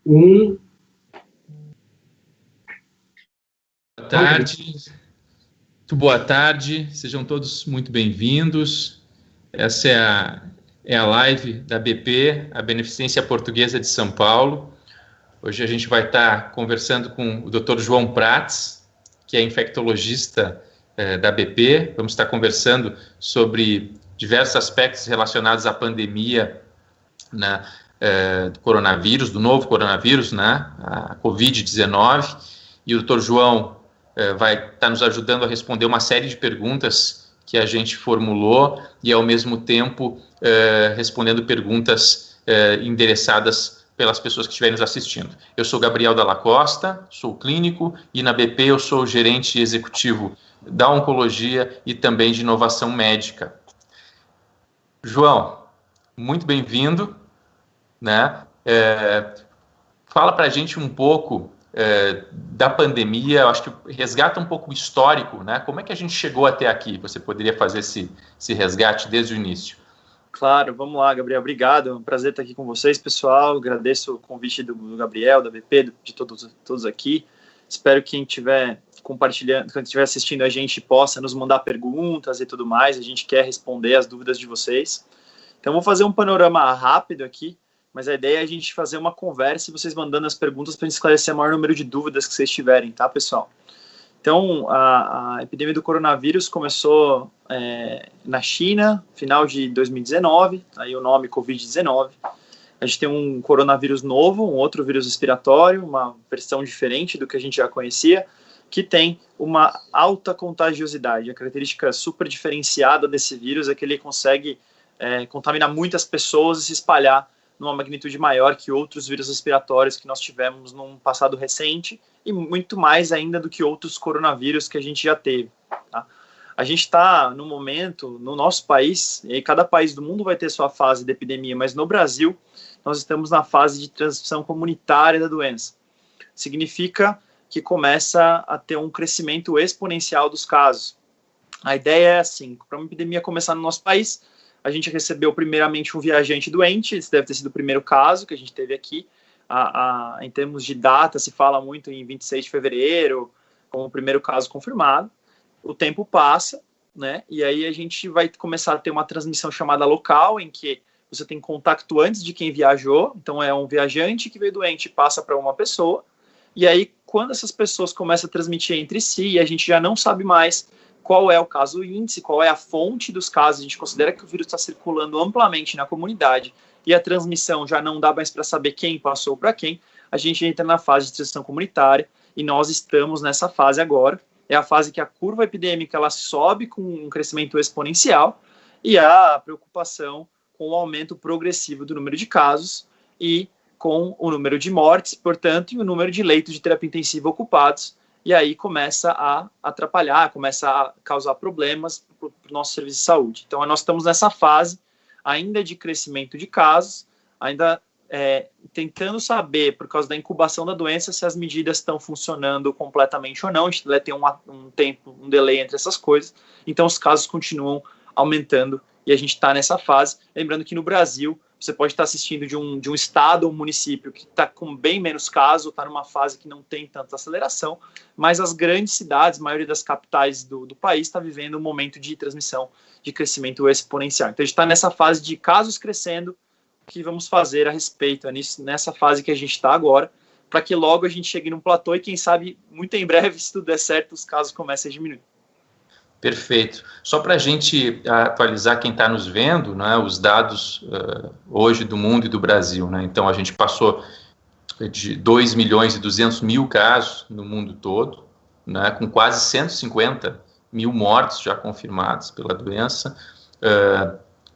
Um. Boa tarde. Muito boa tarde. Sejam todos muito bem-vindos. Essa é a live da BP, a Beneficência Portuguesa de São Paulo. Hoje a gente vai estar conversando com o Dr. João Prats, que é infectologista da BP. Vamos estar conversando sobre diversos aspectos relacionados à pandemia do coronavírus, do novo coronavírus, a Covid-19. E o Dr. João vai estar nos ajudando a responder uma série de perguntas que a gente formulou e, ao mesmo tempo, respondendo perguntas endereçadas pelas pessoas que estiverem nos assistindo. Eu sou Gabriel Dalla Costa, sou clínico e na BP eu sou gerente executivo da oncologia e também de inovação médica. João, muito bem-vindo, fala para a gente um pouco da pandemia. Eu acho que resgata um pouco o histórico, como é que a gente chegou até aqui? Você poderia fazer esse resgate desde o início? Claro, vamos lá, Gabriel, obrigado, é um prazer estar aqui com vocês, pessoal. Agradeço o convite do Gabriel, da BP, de todos aqui. Espero que quem estiver compartilhando, quem estiver assistindo a gente possa nos mandar perguntas e tudo mais. A gente quer responder as dúvidas de vocês. Então, vou fazer um panorama rápido aqui, mas a ideia é a gente fazer uma conversa e vocês mandando as perguntas para esclarecer o maior número de dúvidas que vocês tiverem, tá, pessoal? Então, a epidemia do coronavírus começou na China, final de 2019, aí o nome Covid-19. A gente tem um coronavírus novo, um outro vírus respiratório, uma versão diferente do que a gente já conhecia, que tem uma alta contagiosidade. A característica super diferenciada desse vírus é que ele consegue contaminar muitas pessoas e se espalhar numa magnitude maior que outros vírus respiratórios que nós tivemos num passado recente e muito mais ainda do que outros coronavírus que a gente já teve. Tá? A gente está, no momento, no nosso país, e cada país do mundo vai ter sua fase de epidemia, mas no Brasil nós estamos na fase de transmissão comunitária da doença. Significa que começa a ter um crescimento exponencial dos casos. A ideia é assim, para uma epidemia começar no nosso país, a gente recebeu primeiramente um viajante doente, esse deve ter sido o primeiro caso que a gente teve aqui. Em termos de data, se fala muito em 26 de fevereiro, como o primeiro caso confirmado. O tempo passa, e aí a gente vai começar a ter uma transmissão chamada local, em que você tem contato antes de quem viajou, então é um viajante que veio doente e passa para uma pessoa, e aí quando essas pessoas começam a transmitir entre si, a gente já não sabe mais qual é o caso índice, qual é a fonte dos casos. A gente considera que o vírus está circulando amplamente na comunidade e a transmissão já não dá mais para saber quem passou para quem. A gente entra na fase de transmissão comunitária e nós estamos nessa fase agora. É a fase que a curva epidêmica ela sobe com um crescimento exponencial e a preocupação com o aumento progressivo do número de casos e com o número de mortes, portanto, e o número de leitos de terapia intensiva ocupados. E aí começa a atrapalhar, começa a causar problemas para o nosso serviço de saúde. Então, nós estamos nessa fase ainda de crescimento de casos, ainda tentando saber, por causa da incubação da doença, se as medidas estão funcionando completamente ou não. A gente vai ter um delay entre essas coisas. Então, os casos continuam aumentando e a gente está nessa fase. Lembrando que no Brasil, você pode estar assistindo de um estado ou município que está com bem menos casos, está numa fase que não tem tanta aceleração, mas as grandes cidades, a maioria das capitais do país, está vivendo um momento de transmissão, de crescimento exponencial. Então, a gente está nessa fase de casos crescendo, o que vamos fazer a respeito, nessa fase que a gente está agora, para que logo a gente chegue num platô e, quem sabe, muito em breve, se tudo der certo, os casos comecem a diminuir. Perfeito. Só para a gente atualizar quem está nos vendo, os dados hoje do mundo e do Brasil. Então, a gente passou de 2.200.000 casos no mundo todo, com quase 150 mil mortes já confirmadas pela doença.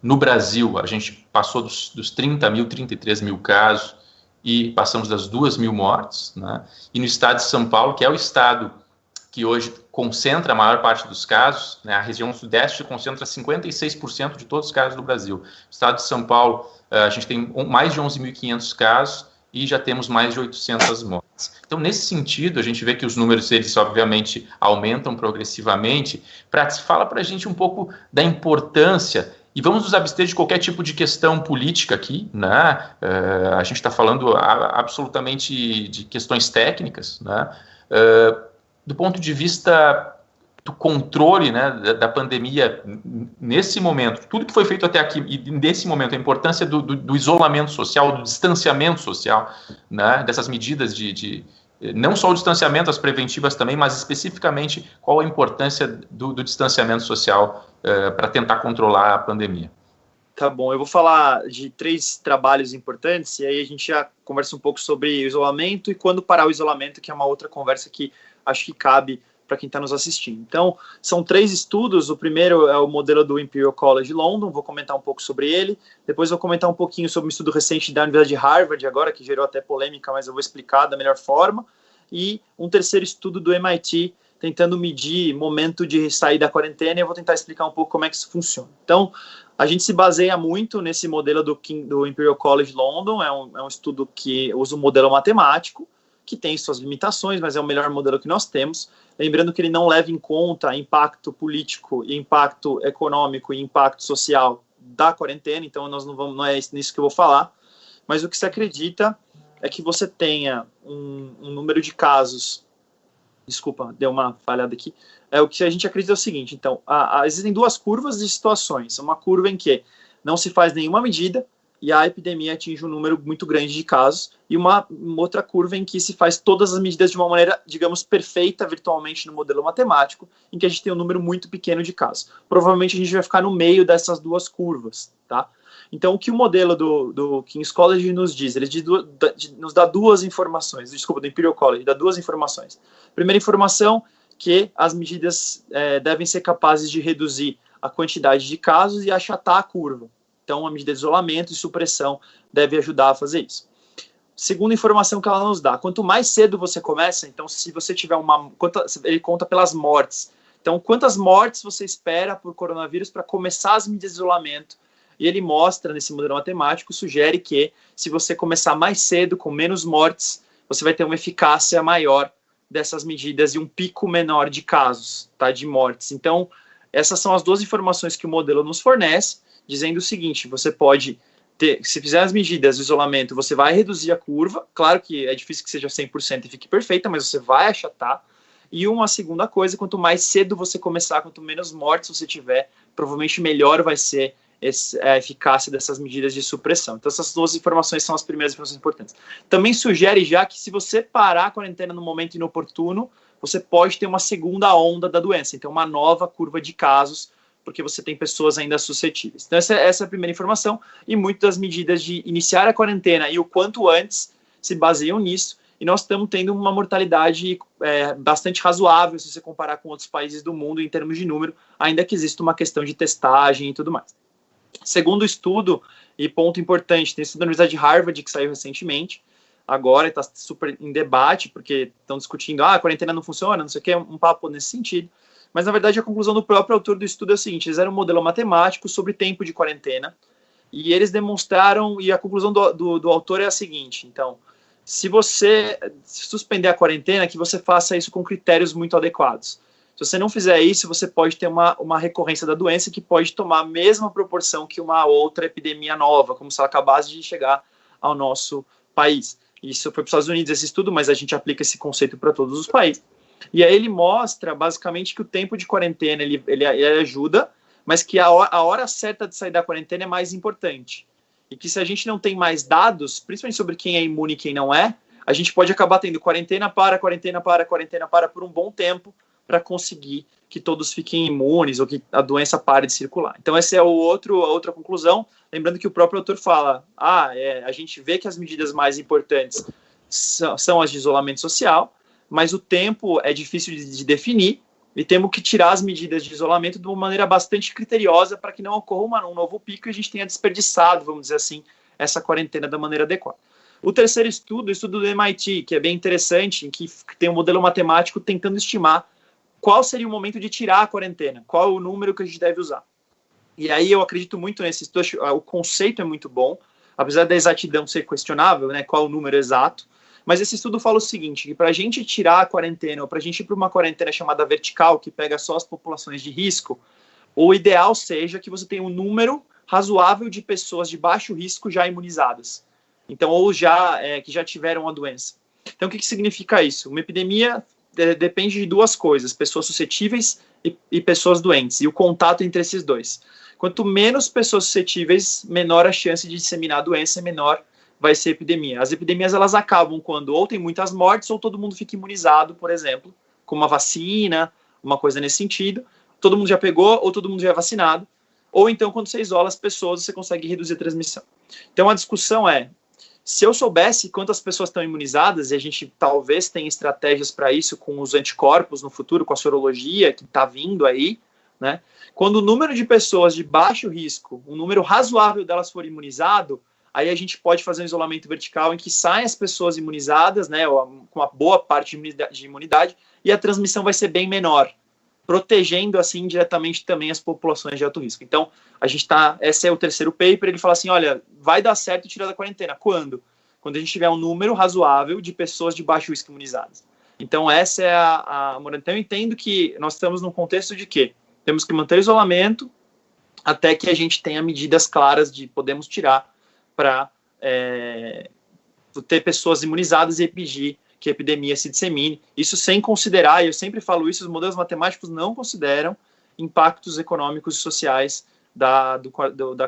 No Brasil, a gente passou dos 33 mil casos e passamos das 2.000 mortes. E no estado de São Paulo, que é o estado que hoje concentra a maior parte dos casos, a região sudeste concentra 56% de todos os casos do Brasil. No estado de São Paulo, a gente tem mais de 11.500 casos e já temos mais de 800 mortes. Então, nesse sentido, a gente vê que os números, eles obviamente aumentam progressivamente. Prats, fala para a gente um pouco da importância E vamos nos abster de qualquer tipo de questão política aqui, né? A gente está falando absolutamente de questões técnicas, né? Do ponto de vista do controle, né, da pandemia nesse momento, tudo que foi feito até aqui, e nesse momento, a importância do isolamento social, do distanciamento social, né, dessas medidas não só o distanciamento, as preventivas também, mas especificamente qual a importância do distanciamento social para tentar controlar a pandemia. Tá bom, eu vou falar de 3 trabalhos importantes e aí a gente já conversa um pouco sobre o isolamento e quando parar o isolamento, que é uma outra conversa que acho que cabe para quem está nos assistindo. Então, são 3 estudos. O primeiro é o modelo do Imperial College London, vou comentar um pouco sobre ele. Depois vou comentar um pouquinho sobre um estudo recente da Universidade de Harvard, agora, que gerou até polêmica, mas eu vou explicar da melhor forma. E um terceiro estudo do MIT, tentando medir momento de sair da quarentena, e eu vou tentar explicar um pouco como é que isso funciona. Então, a gente se baseia muito nesse modelo do Imperial College London, é um estudo que usa um modelo matemático, que tem suas limitações, mas é o melhor modelo que nós temos. Lembrando que ele não leva em conta impacto político, impacto econômico e impacto social da quarentena, então não é nisso que eu vou falar, mas o que se acredita é que você tenha um número de casos. Desculpa, deu uma falhada aqui. O que a gente acredita é o seguinte, então, existem 2 curvas de situações. Uma curva em que não se faz nenhuma medida e a epidemia atinge um número muito grande de casos, e uma outra curva em que se faz todas as medidas de uma maneira, digamos, perfeita virtualmente no modelo matemático, em que a gente tem um número muito pequeno de casos. Provavelmente a gente vai ficar no meio dessas 2 curvas, tá? Então, o que o modelo do King's College nos diz? Ele nos dá 2 informações, desculpa, do Imperial College, dá 2 informações. Primeira informação, que as medidas devem ser capazes de reduzir a quantidade de casos e achatar a curva. Então, a medida de isolamento e supressão deve ajudar a fazer isso. Segunda informação que ela nos dá, quanto mais cedo você começa, então se você tiver ele conta pelas mortes. Então, quantas mortes você espera por coronavírus para começar as medidas de isolamento? E ele mostra, nesse modelo matemático, sugere que se você começar mais cedo, com menos mortes, você vai ter uma eficácia maior dessas medidas e um pico menor de casos, tá, de mortes. Então, essas são as 2 informações que o modelo nos fornece, dizendo o seguinte, você pode ter, se fizer as medidas de isolamento, você vai reduzir a curva, claro que é difícil que seja 100% e fique perfeita, mas você vai achatar. E uma segunda coisa, quanto mais cedo você começar, quanto menos mortes você tiver, provavelmente melhor vai ser a eficácia dessas medidas de supressão. Então, essas 2 informações são as primeiras informações importantes. Também sugere já que se você parar a quarentena no momento inoportuno, você pode ter uma segunda onda da doença, então uma nova curva de casos, porque você tem pessoas ainda suscetíveis. Então, essa é a primeira informação, e muitas das medidas de iniciar a quarentena e o quanto antes se baseiam nisso, e nós estamos tendo uma mortalidade bastante razoável se você comparar com outros países do mundo em termos de número, ainda que exista uma questão de testagem e tudo mais. Segundo estudo, e ponto importante, tem estudo da Universidade de Harvard que saiu recentemente, agora está super em debate, porque estão discutindo, a quarentena não funciona, não sei o que, um papo nesse sentido. Mas, na verdade, a conclusão do próprio autor do estudo é o seguinte, eles eram um modelo matemático sobre tempo de quarentena, e eles demonstraram, e a conclusão do autor é a seguinte, então, se você suspender a quarentena, que você faça isso com critérios muito adequados. Se você não fizer isso, você pode ter uma recorrência da doença que pode tomar a mesma proporção que uma outra epidemia nova, como se ela acabasse de chegar ao nosso país. Isso foi para os Estados Unidos esse estudo, mas a gente aplica esse conceito para todos os países. E aí ele mostra, basicamente, que o tempo de quarentena ele ajuda, mas que a hora certa de sair da quarentena é mais importante. E que se a gente não tem mais dados, principalmente sobre quem é imune e quem não é, a gente pode acabar tendo quarentena por um bom tempo, para conseguir que todos fiquem imunes ou que a doença pare de circular. Então, essa é a outra conclusão. Lembrando que o próprio autor fala, a gente vê que as medidas mais importantes são as de isolamento social, mas o tempo é difícil de definir e temos que tirar as medidas de isolamento de uma maneira bastante criteriosa para que não ocorra um novo pico e a gente tenha desperdiçado, vamos dizer assim, essa quarentena da maneira adequada. O terceiro estudo, o estudo do MIT, que é bem interessante, em que tem um modelo matemático tentando estimar qual seria o momento de tirar a quarentena, qual é o número que a gente deve usar. E aí eu acredito muito nesse estudo, o conceito é muito bom, apesar da exatidão ser questionável, né, qual o número exato, mas esse estudo fala o seguinte, que para a gente tirar a quarentena, ou para a gente ir para uma quarentena chamada vertical, que pega só as populações de risco, o ideal seja que você tenha um número razoável de pessoas de baixo risco já imunizadas. Então, ou já que já tiveram a doença. Então, o que significa isso? Uma epidemia depende de duas coisas, pessoas suscetíveis e pessoas doentes, e o contato entre esses dois. Quanto menos pessoas suscetíveis, menor a chance de disseminar a doença, menor vai ser a epidemia. As epidemias, elas acabam quando ou tem muitas mortes, ou todo mundo fica imunizado, por exemplo, com uma vacina, uma coisa nesse sentido. Todo mundo já pegou, ou todo mundo já é vacinado. Ou então, quando você isola as pessoas, você consegue reduzir a transmissão. Então, a discussão é, se eu soubesse quantas pessoas estão imunizadas, e a gente talvez tenha estratégias para isso com os anticorpos no futuro, com a sorologia que está vindo aí, né? Quando o número de pessoas de baixo risco, um número razoável delas for imunizado, aí a gente pode fazer um isolamento vertical em que saem as pessoas imunizadas, né, com uma boa parte de imunidade, e a transmissão vai ser bem menor, protegendo assim diretamente também as populações de alto risco. Então, a gente esse é o terceiro paper, ele fala assim, olha, vai dar certo tirar da quarentena. Quando? Quando a gente tiver um número razoável de pessoas de baixo risco imunizadas. Então, essa é então, eu entendo que nós estamos num contexto de quê? Temos que manter o isolamento até que a gente tenha medidas claras de podemos tirar para ter pessoas imunizadas e impedir que a epidemia se dissemine. Isso sem considerar, e eu sempre falo isso, os modelos matemáticos não consideram impactos econômicos e sociais da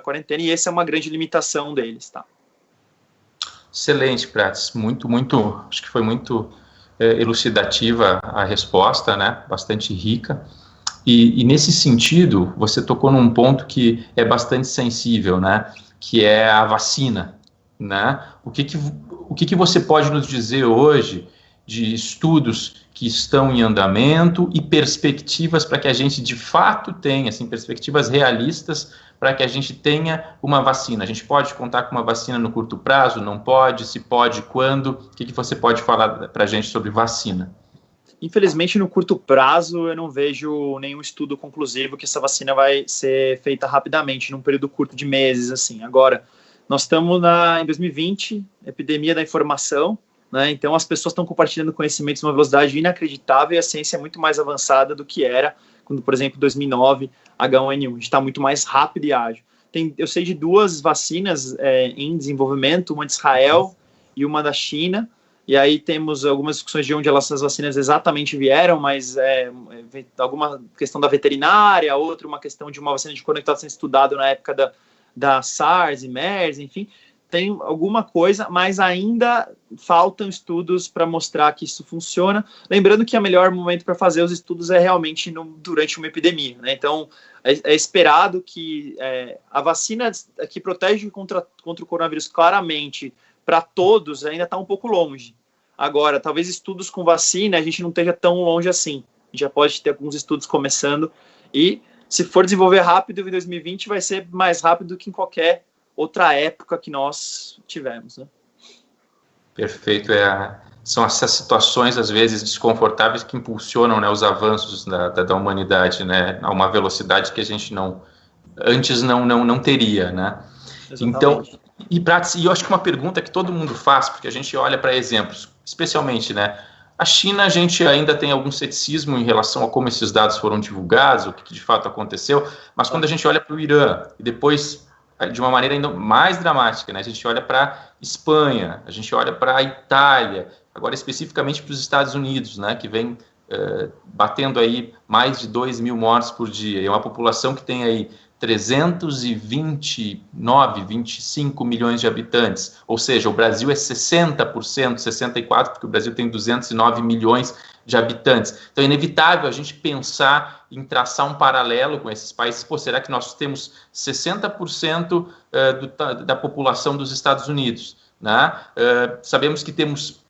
quarentena, e essa é uma grande limitação deles, tá? Excelente, Prats. Acho que foi muito elucidativa a resposta, né? Bastante rica. E nesse sentido, você tocou num ponto que é bastante sensível, né? Que é a vacina, né? O que você pode nos dizer hoje de estudos que estão em andamento e perspectivas para que a gente de fato tenha, assim, perspectivas realistas para que a gente tenha uma vacina? A gente pode contar com uma vacina no curto prazo? Não pode? Se pode, quando? O que você pode falar para a gente sobre vacina? Infelizmente, no curto prazo, eu não vejo nenhum estudo conclusivo que essa vacina vai ser feita rapidamente, num período curto de meses, assim. Agora, nós estamos em 2020, epidemia da informação, né? Então as pessoas estão compartilhando conhecimentos numa velocidade inacreditável e a ciência é muito mais avançada do que era quando, por exemplo, 2009, H1N1. A gente está muito mais rápido e ágil. Eu sei de duas vacinas em desenvolvimento, uma de Israel e uma da China. E aí temos algumas discussões de onde essas vacinas exatamente vieram, mas alguma questão da veterinária, outra uma questão de uma vacina de corona que estava sendo estudado na época da SARS e MERS, enfim, tem alguma coisa, mas ainda faltam estudos para mostrar que isso funciona. Lembrando que o melhor momento para fazer os estudos é realmente durante uma epidemia, né? Então, é esperado que a vacina que protege contra o coronavírus claramente para todos ainda está um pouco longe. Agora, talvez estudos com vacina a gente não esteja tão longe assim. A gente já pode ter alguns estudos começando e, se for desenvolver rápido em 2020, vai ser mais rápido do que em qualquer outra época que nós tivemos, né? Perfeito. São essas situações, às vezes, desconfortáveis que impulsionam, né, os avanços da humanidade, né, a uma velocidade que a gente antes não teria, né? Exatamente. Então, e eu acho que uma pergunta que todo mundo faz, porque a gente olha para exemplos, especialmente, né, a China, a gente ainda tem algum ceticismo em relação a como esses dados foram divulgados, o que de fato aconteceu, mas quando a gente olha para o Irã, e depois, de uma maneira ainda mais dramática, né, a gente olha para a Espanha, a gente olha para a Itália, agora especificamente para os Estados Unidos, né, que vem batendo aí mais de 2 mil mortes por dia, e é uma população que tem aí 25 milhões de habitantes, ou seja, o Brasil é 60%, 64%, porque o Brasil tem 209 milhões de habitantes. Então é inevitável a gente pensar em traçar um paralelo com esses países. Pô, será que nós temos 60% da população dos Estados Unidos, né? Sabemos que temos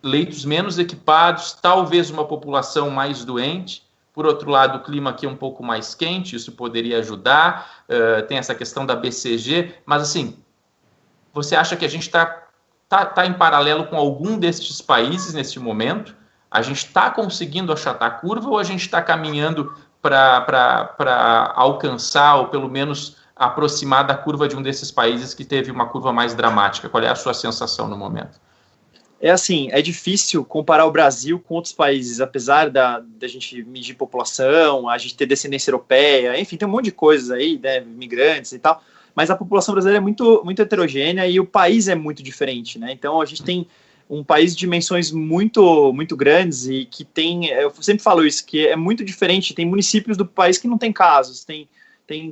leitos menos equipados, talvez uma população mais doente. Por outro lado, o clima aqui é um pouco mais quente, isso poderia ajudar, tem essa questão da BCG, mas assim, você acha que a gente está em paralelo com algum destes países neste momento? A gente está conseguindo achatar a curva ou a gente está caminhando para alcançar ou pelo menos aproximar da curva de um desses países que teve uma curva mais dramática? Qual é a sua sensação no momento? É assim, é difícil comparar o Brasil com outros países, apesar da gente medir população, a gente ter descendência europeia, enfim, tem um monte de coisas aí, né, imigrantes e tal, mas a população brasileira é muito heterogênea e o país é muito diferente, né? Então a gente tem um país de dimensões muito grandes e que tem, eu sempre falo isso, que é muito diferente, tem municípios do país que não tem casos, tem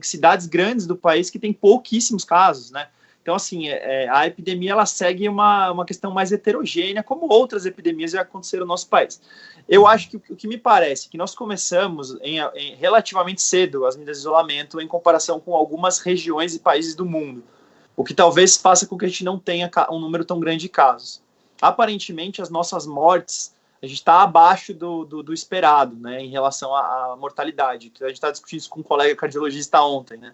cidades grandes do país que tem pouquíssimos casos, né? Então, assim, a epidemia ela segue uma questão mais heterogênea, como outras epidemias já aconteceram no nosso país. Eu acho que o que me parece que nós começamos em relativamente cedo as medidas de isolamento em comparação com algumas regiões e países do mundo, o que talvez faça com que a gente não tenha um número tão grande de casos. Aparentemente, as nossas mortes, a gente está abaixo do esperado, né, em relação à mortalidade. A gente está discutindo isso com um colega cardiologista ontem, né?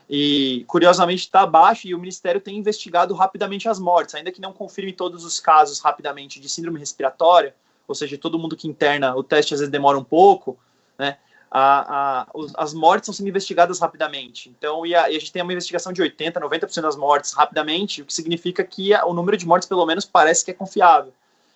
E, curiosamente, está abaixo e o Ministério tem investigado rapidamente as mortes, ainda que não confirme todos os casos rapidamente de síndrome respiratória, ou seja, todo mundo que interna, o teste às vezes demora um pouco, né? As mortes estão sendo investigadas rapidamente. Então, e a gente tem uma investigação de 80%, 90% das mortes rapidamente, o que significa que o número de mortes, pelo menos, parece que é confiável.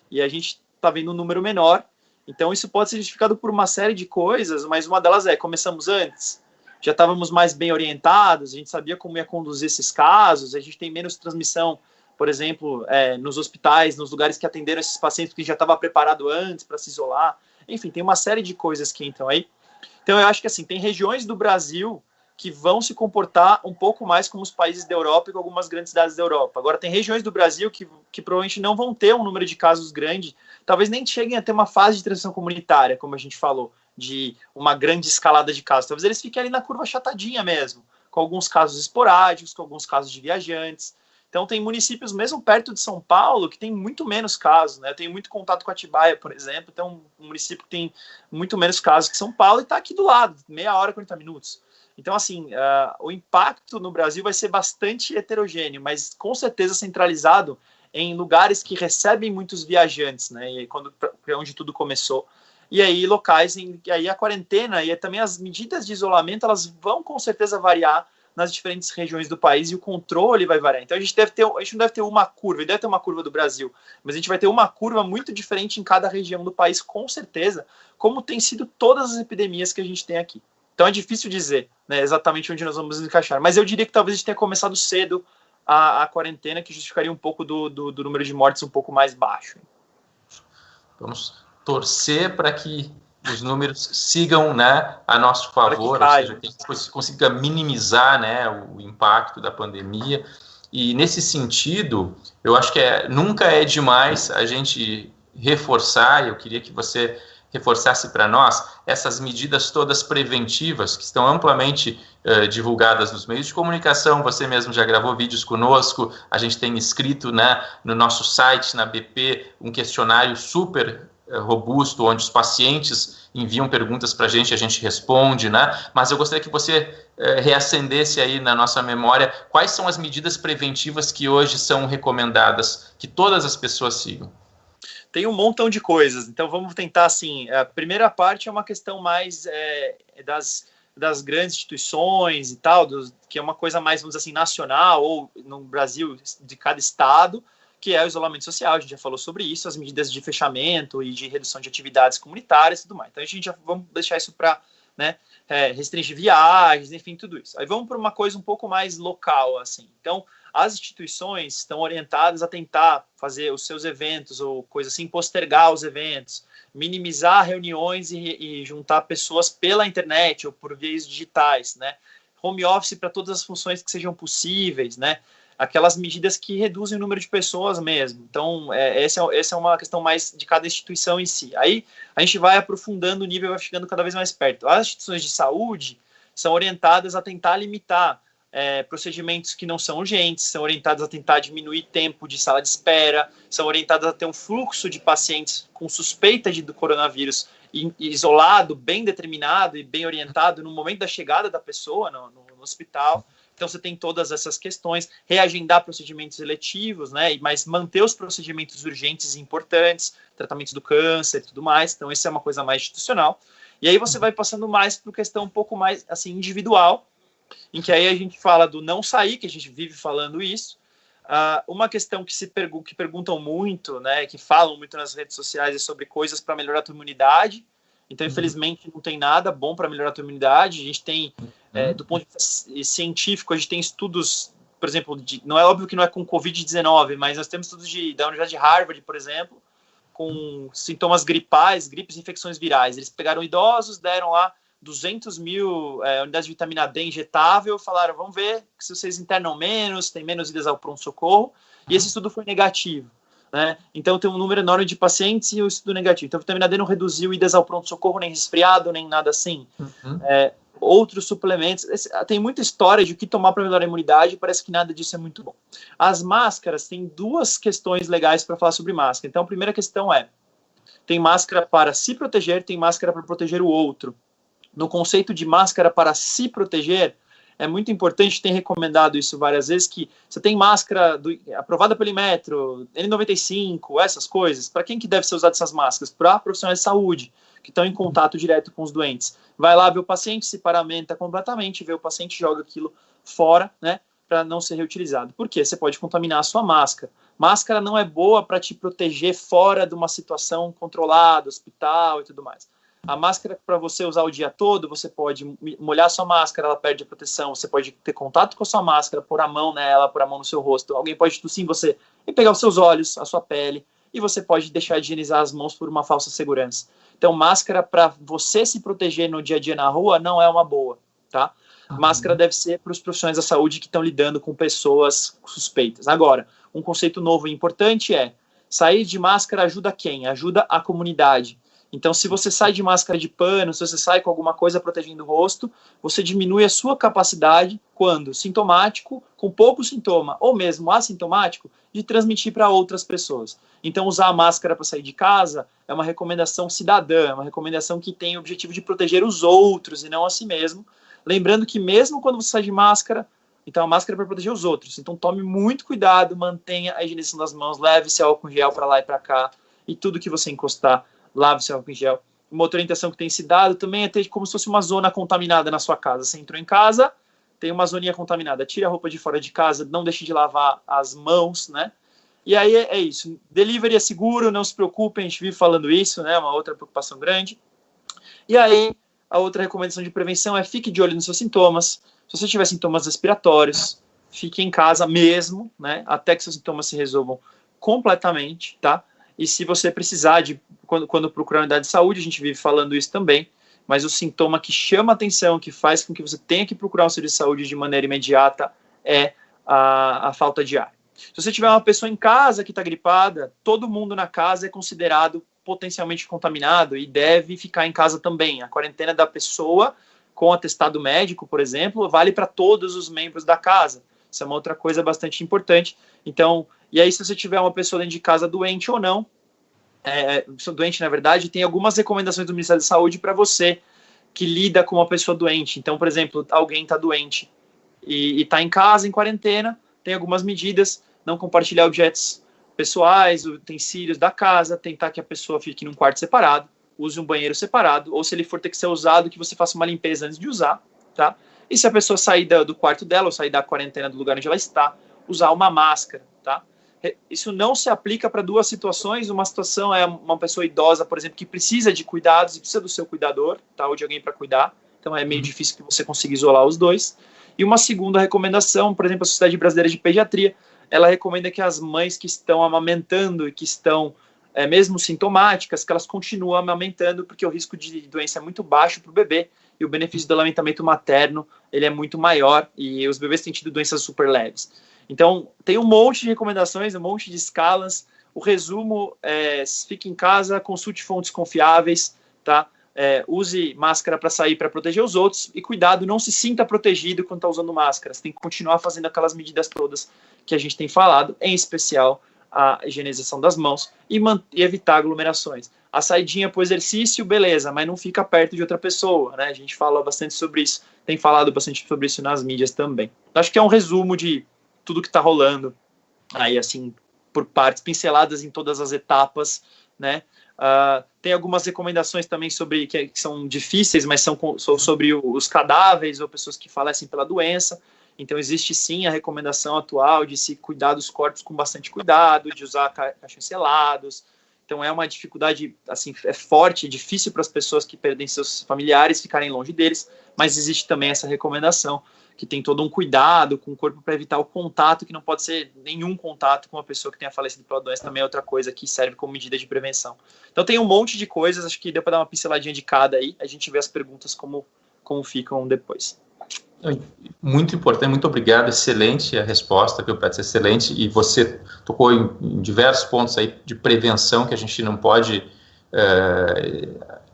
E a gente está vendo um número menor. Então, isso pode ser justificado por uma série de coisas, mas uma delas começamos antes, já estávamos mais bem orientados, a gente sabia como ia conduzir esses casos, a gente tem menos transmissão, por exemplo, nos hospitais, nos lugares que atenderam esses pacientes, que já estava preparado antes para se isolar. Enfim, tem uma série de coisas que entram aí. Então, eu acho que assim, tem regiões do Brasil que vão se comportar um pouco mais como os países da Europa e com algumas grandes cidades da Europa. Agora, tem regiões do Brasil que provavelmente não vão ter um número de casos grande, talvez nem cheguem a ter uma fase de transmissão comunitária, como a gente falou, de uma grande escalada de casos. Talvez eles fiquem ali na curva achatadinha mesmo, com alguns casos esporádicos, com alguns casos de viajantes. Então, tem municípios, mesmo perto de São Paulo, que tem muito menos casos, né? Eu tenho muito contato com Atibaia, por exemplo, então um município que tem muito menos casos que São Paulo e está aqui do lado, meia hora, 40 minutos. Então, assim, o impacto no Brasil vai ser bastante heterogêneo, mas com certeza centralizado em lugares que recebem muitos viajantes, né? E é onde tudo começou. E aí, locais em que aí a quarentena e também as medidas de isolamento, elas vão com certeza variar nas diferentes regiões do país e o controle vai variar. Então, a gente não deve ter uma curva, deve ter uma curva do Brasil, mas a gente vai ter uma curva muito diferente em cada região do país, com certeza, como tem sido todas as epidemias que a gente tem aqui. Então, é difícil dizer, né, exatamente onde nós vamos encaixar, mas eu diria que talvez a gente tenha começado cedo a quarentena, que justificaria um pouco do número de mortes um pouco mais baixo. Vamos torcer para que os números sigam, né, a nosso favor, ou seja, que a gente consiga minimizar, né, o impacto da pandemia. E nesse sentido, eu acho que nunca é demais a gente reforçar, eu queria que você reforçasse para nós essas medidas todas preventivas que estão amplamente divulgadas nos meios de comunicação. Você mesmo já gravou vídeos conosco, a gente tem escrito, né, no nosso site, na BP, um questionário super robusto, onde os pacientes enviam perguntas para a gente responde, né? Mas eu gostaria que você reacendesse aí na nossa memória quais são as medidas preventivas que hoje são recomendadas que todas as pessoas sigam. Tem um montão de coisas, então vamos tentar assim. A primeira parte é uma questão mais das grandes instituições e tal, que é uma coisa mais, vamos dizer assim, nacional, ou no Brasil, de cada estado, que é o isolamento social. A gente já falou sobre isso, as medidas de fechamento e de redução de atividades comunitárias e tudo mais. Então, a gente já vamos deixar isso para, né, restringir viagens, enfim, tudo isso. Aí vamos para uma coisa um pouco mais local, assim. Então, as instituições estão orientadas a tentar fazer os seus eventos ou coisa assim, postergar os eventos, minimizar reuniões e juntar pessoas pela internet ou por vias digitais, né? Home office para todas as funções que sejam possíveis, né? Aquelas medidas que reduzem o número de pessoas mesmo. Então, essa é uma questão mais de cada instituição em si. Aí, a gente vai aprofundando o nível e vai chegando cada vez mais perto. As instituições de saúde são orientadas a tentar limitar procedimentos que não são urgentes, são orientadas a tentar diminuir tempo de sala de espera, são orientadas a ter um fluxo de pacientes com suspeita do coronavírus isolado, bem determinado e bem orientado no momento da chegada da pessoa no hospital. Então, você tem todas essas questões, reagendar procedimentos eletivos, né, mas manter os procedimentos urgentes e importantes, tratamentos do câncer e tudo mais. Então, isso é uma coisa mais institucional. E aí você vai passando mais para uma questão um pouco mais assim, individual, em que aí a gente fala do não sair, que a gente vive falando isso, Uma questão que perguntam muito, né, que falam muito nas redes sociais, é sobre coisas para melhorar a tua imunidade. Então, infelizmente, não tem nada bom para melhorar a tua imunidade. A gente tem, do ponto de vista científico, a gente tem estudos, por exemplo, não é óbvio que não é com Covid-19, mas nós temos estudos da Universidade de Harvard, por exemplo, com sintomas gripais, gripes e infecções virais. Eles pegaram idosos, deram lá 200 mil unidades de vitamina D injetável, falaram, vamos ver se vocês internam menos, tem menos idas ao pronto-socorro, e esse estudo foi negativo. Né? Então tem um número enorme de pacientes e o estudo negativo. Então a vitamina D não reduziu idas ao pronto-socorro, nem resfriado, nem nada assim. Outros suplementos, tem muita história de o que tomar para melhorar a imunidade, parece que nada disso é muito bom. As máscaras, tem duas questões legais para falar sobre máscara. Então a primeira questão tem máscara para se proteger, tem máscara para proteger o outro. No conceito de máscara para se proteger, é muito importante, tem recomendado isso várias vezes, que você tem máscara aprovada pelo Inmetro, N95, essas coisas. Para quem que deve ser usado essas máscaras? Para profissionais de saúde, que estão em contato direto com os doentes. Vai lá ver o paciente, se paramenta completamente, vê o paciente, joga aquilo fora, né, para não ser reutilizado. Por quê? Você pode contaminar a sua máscara. Máscara não é boa para te proteger fora de uma situação controlada, hospital e tudo mais. A máscara para você usar o dia todo, você pode molhar a sua máscara, ela perde a proteção, você pode ter contato com a sua máscara, pôr a mão nela, pôr a mão no seu rosto, alguém pode tossir em você e pegar os seus olhos, a sua pele, e você pode deixar de higienizar as mãos por uma falsa segurança. Então, máscara para você se proteger no dia a dia na rua não é uma boa, tá? Máscara deve ser para os profissionais da saúde que estão lidando com pessoas suspeitas. Agora, um conceito novo e importante sair de máscara ajuda quem? Ajuda a comunidade. Então, se você sai de máscara de pano, se você sai com alguma coisa protegendo o rosto, você diminui a sua capacidade, quando sintomático, com pouco sintoma, ou mesmo assintomático, de transmitir para outras pessoas. Então, usar a máscara para sair de casa é uma recomendação cidadã, é uma recomendação que tem o objetivo de proteger os outros e não a si mesmo. Lembrando que mesmo quando você sai de máscara, então a máscara é para proteger os outros. Então, tome muito cuidado, mantenha a higienização das mãos, leve seu álcool em gel para lá e para cá, e tudo que você encostar, lave seu álcool em gel. Uma outra orientação que tem se dado também é ter como se fosse uma zona contaminada na sua casa. Você entrou em casa, tem uma zoninha contaminada. Tire a roupa de fora de casa, não deixe de lavar as mãos, né? E aí é isso. Delivery é seguro, não se preocupem, a gente vive falando isso, né? Uma outra preocupação grande. E aí, a outra recomendação de prevenção é fique de olho nos seus sintomas. Se você tiver sintomas respiratórios, fique em casa mesmo, né? Até que seus sintomas se resolvam completamente, tá? E se você precisar quando procurar uma unidade de saúde, a gente vive falando isso também, mas o sintoma que chama atenção, que faz com que você tenha que procurar um serviço de saúde de maneira imediata é a falta de ar. Se você tiver uma pessoa em casa que está gripada, todo mundo na casa é considerado potencialmente contaminado e deve ficar em casa também. A quarentena da pessoa com atestado médico, por exemplo, vale para todos os membros da casa. Isso é uma outra coisa bastante importante. Então, e aí se você tiver uma pessoa dentro de casa doente ou não, doente na verdade, tem algumas recomendações do Ministério da Saúde para você que lida com uma pessoa doente. Então, por exemplo, alguém está doente e está em casa, em quarentena, tem algumas medidas, não compartilhar objetos pessoais, utensílios da casa, tentar que a pessoa fique num quarto separado, use um banheiro separado, ou se ele for ter que ser usado, que você faça uma limpeza antes de usar, tá? E se a pessoa sair do quarto dela, ou sair da quarentena do lugar onde ela está, usar uma máscara, tá? Isso não se aplica para duas situações. Uma situação é uma pessoa idosa, por exemplo, que precisa de cuidados e precisa do seu cuidador, tá? Ou de alguém para cuidar. Então é meio difícil que você consiga isolar os dois. E uma segunda recomendação, por exemplo, a Sociedade Brasileira de Pediatria, ela recomenda que as mães que estão amamentando e que estão mesmo sintomáticas, que elas continuem amamentando, porque o risco de doença é muito baixo para o bebê e o benefício do amamentamento materno ele é muito maior e os bebês têm tido doenças super leves. Então, tem um monte de recomendações, um monte de escalas. O resumo fique em casa, consulte fontes confiáveis, tá? Use máscara para sair, para proteger os outros. E cuidado, não se sinta protegido quando está usando máscara. Você tem que continuar fazendo aquelas medidas todas que a gente tem falado, em especial a higienização das mãos e evitar aglomerações. A saidinha para o exercício, beleza, mas não fica perto de outra pessoa, né? A gente fala bastante sobre isso, tem falado bastante sobre isso nas mídias também. Acho que é um resumo de tudo que está rolando aí, assim, por partes, pinceladas em todas as etapas, né? Tem algumas recomendações também sobre que são difíceis, mas são sobre os cadáveres ou pessoas que falecem pela doença. Então, existe sim a recomendação atual de se cuidar dos corpos com bastante cuidado, de usar caixões selados. Então, é uma dificuldade assim, é forte, difícil para as pessoas que perdem seus familiares ficarem longe deles, mas existe também essa recomendação, que tem todo um cuidado com o corpo para evitar o contato, que não pode ser nenhum contato com uma pessoa que tenha falecido pela doença, também é outra coisa que serve como medida de prevenção. Então, tem um monte de coisas, acho que deu para dar uma pinceladinha de cada aí, a gente vê as perguntas como ficam depois. Muito importante, muito obrigado, excelente a resposta, viu, Pets, excelente, e você tocou em diversos pontos aí de prevenção que a gente não pode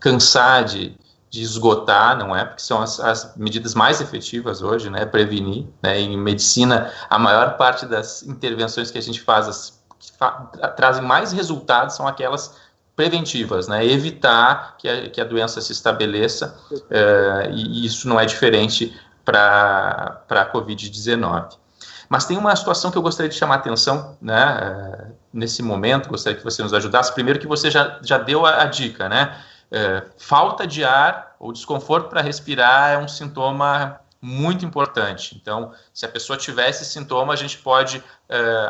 cansar de esgotar, não é? Porque são as medidas mais efetivas hoje, né? Prevenir, né? Em medicina, a maior parte das intervenções que a gente faz, que trazem mais resultados são aquelas preventivas, né? Evitar que a doença se estabeleça, e isso não é diferente para a Covid-19. Mas tem uma situação que eu gostaria de chamar a atenção, né, nesse momento, gostaria que você nos ajudasse. Primeiro que você já deu a dica, né? Falta de ar ou desconforto para respirar é um sintoma muito importante. Então, se a pessoa tiver esse sintoma, a gente pode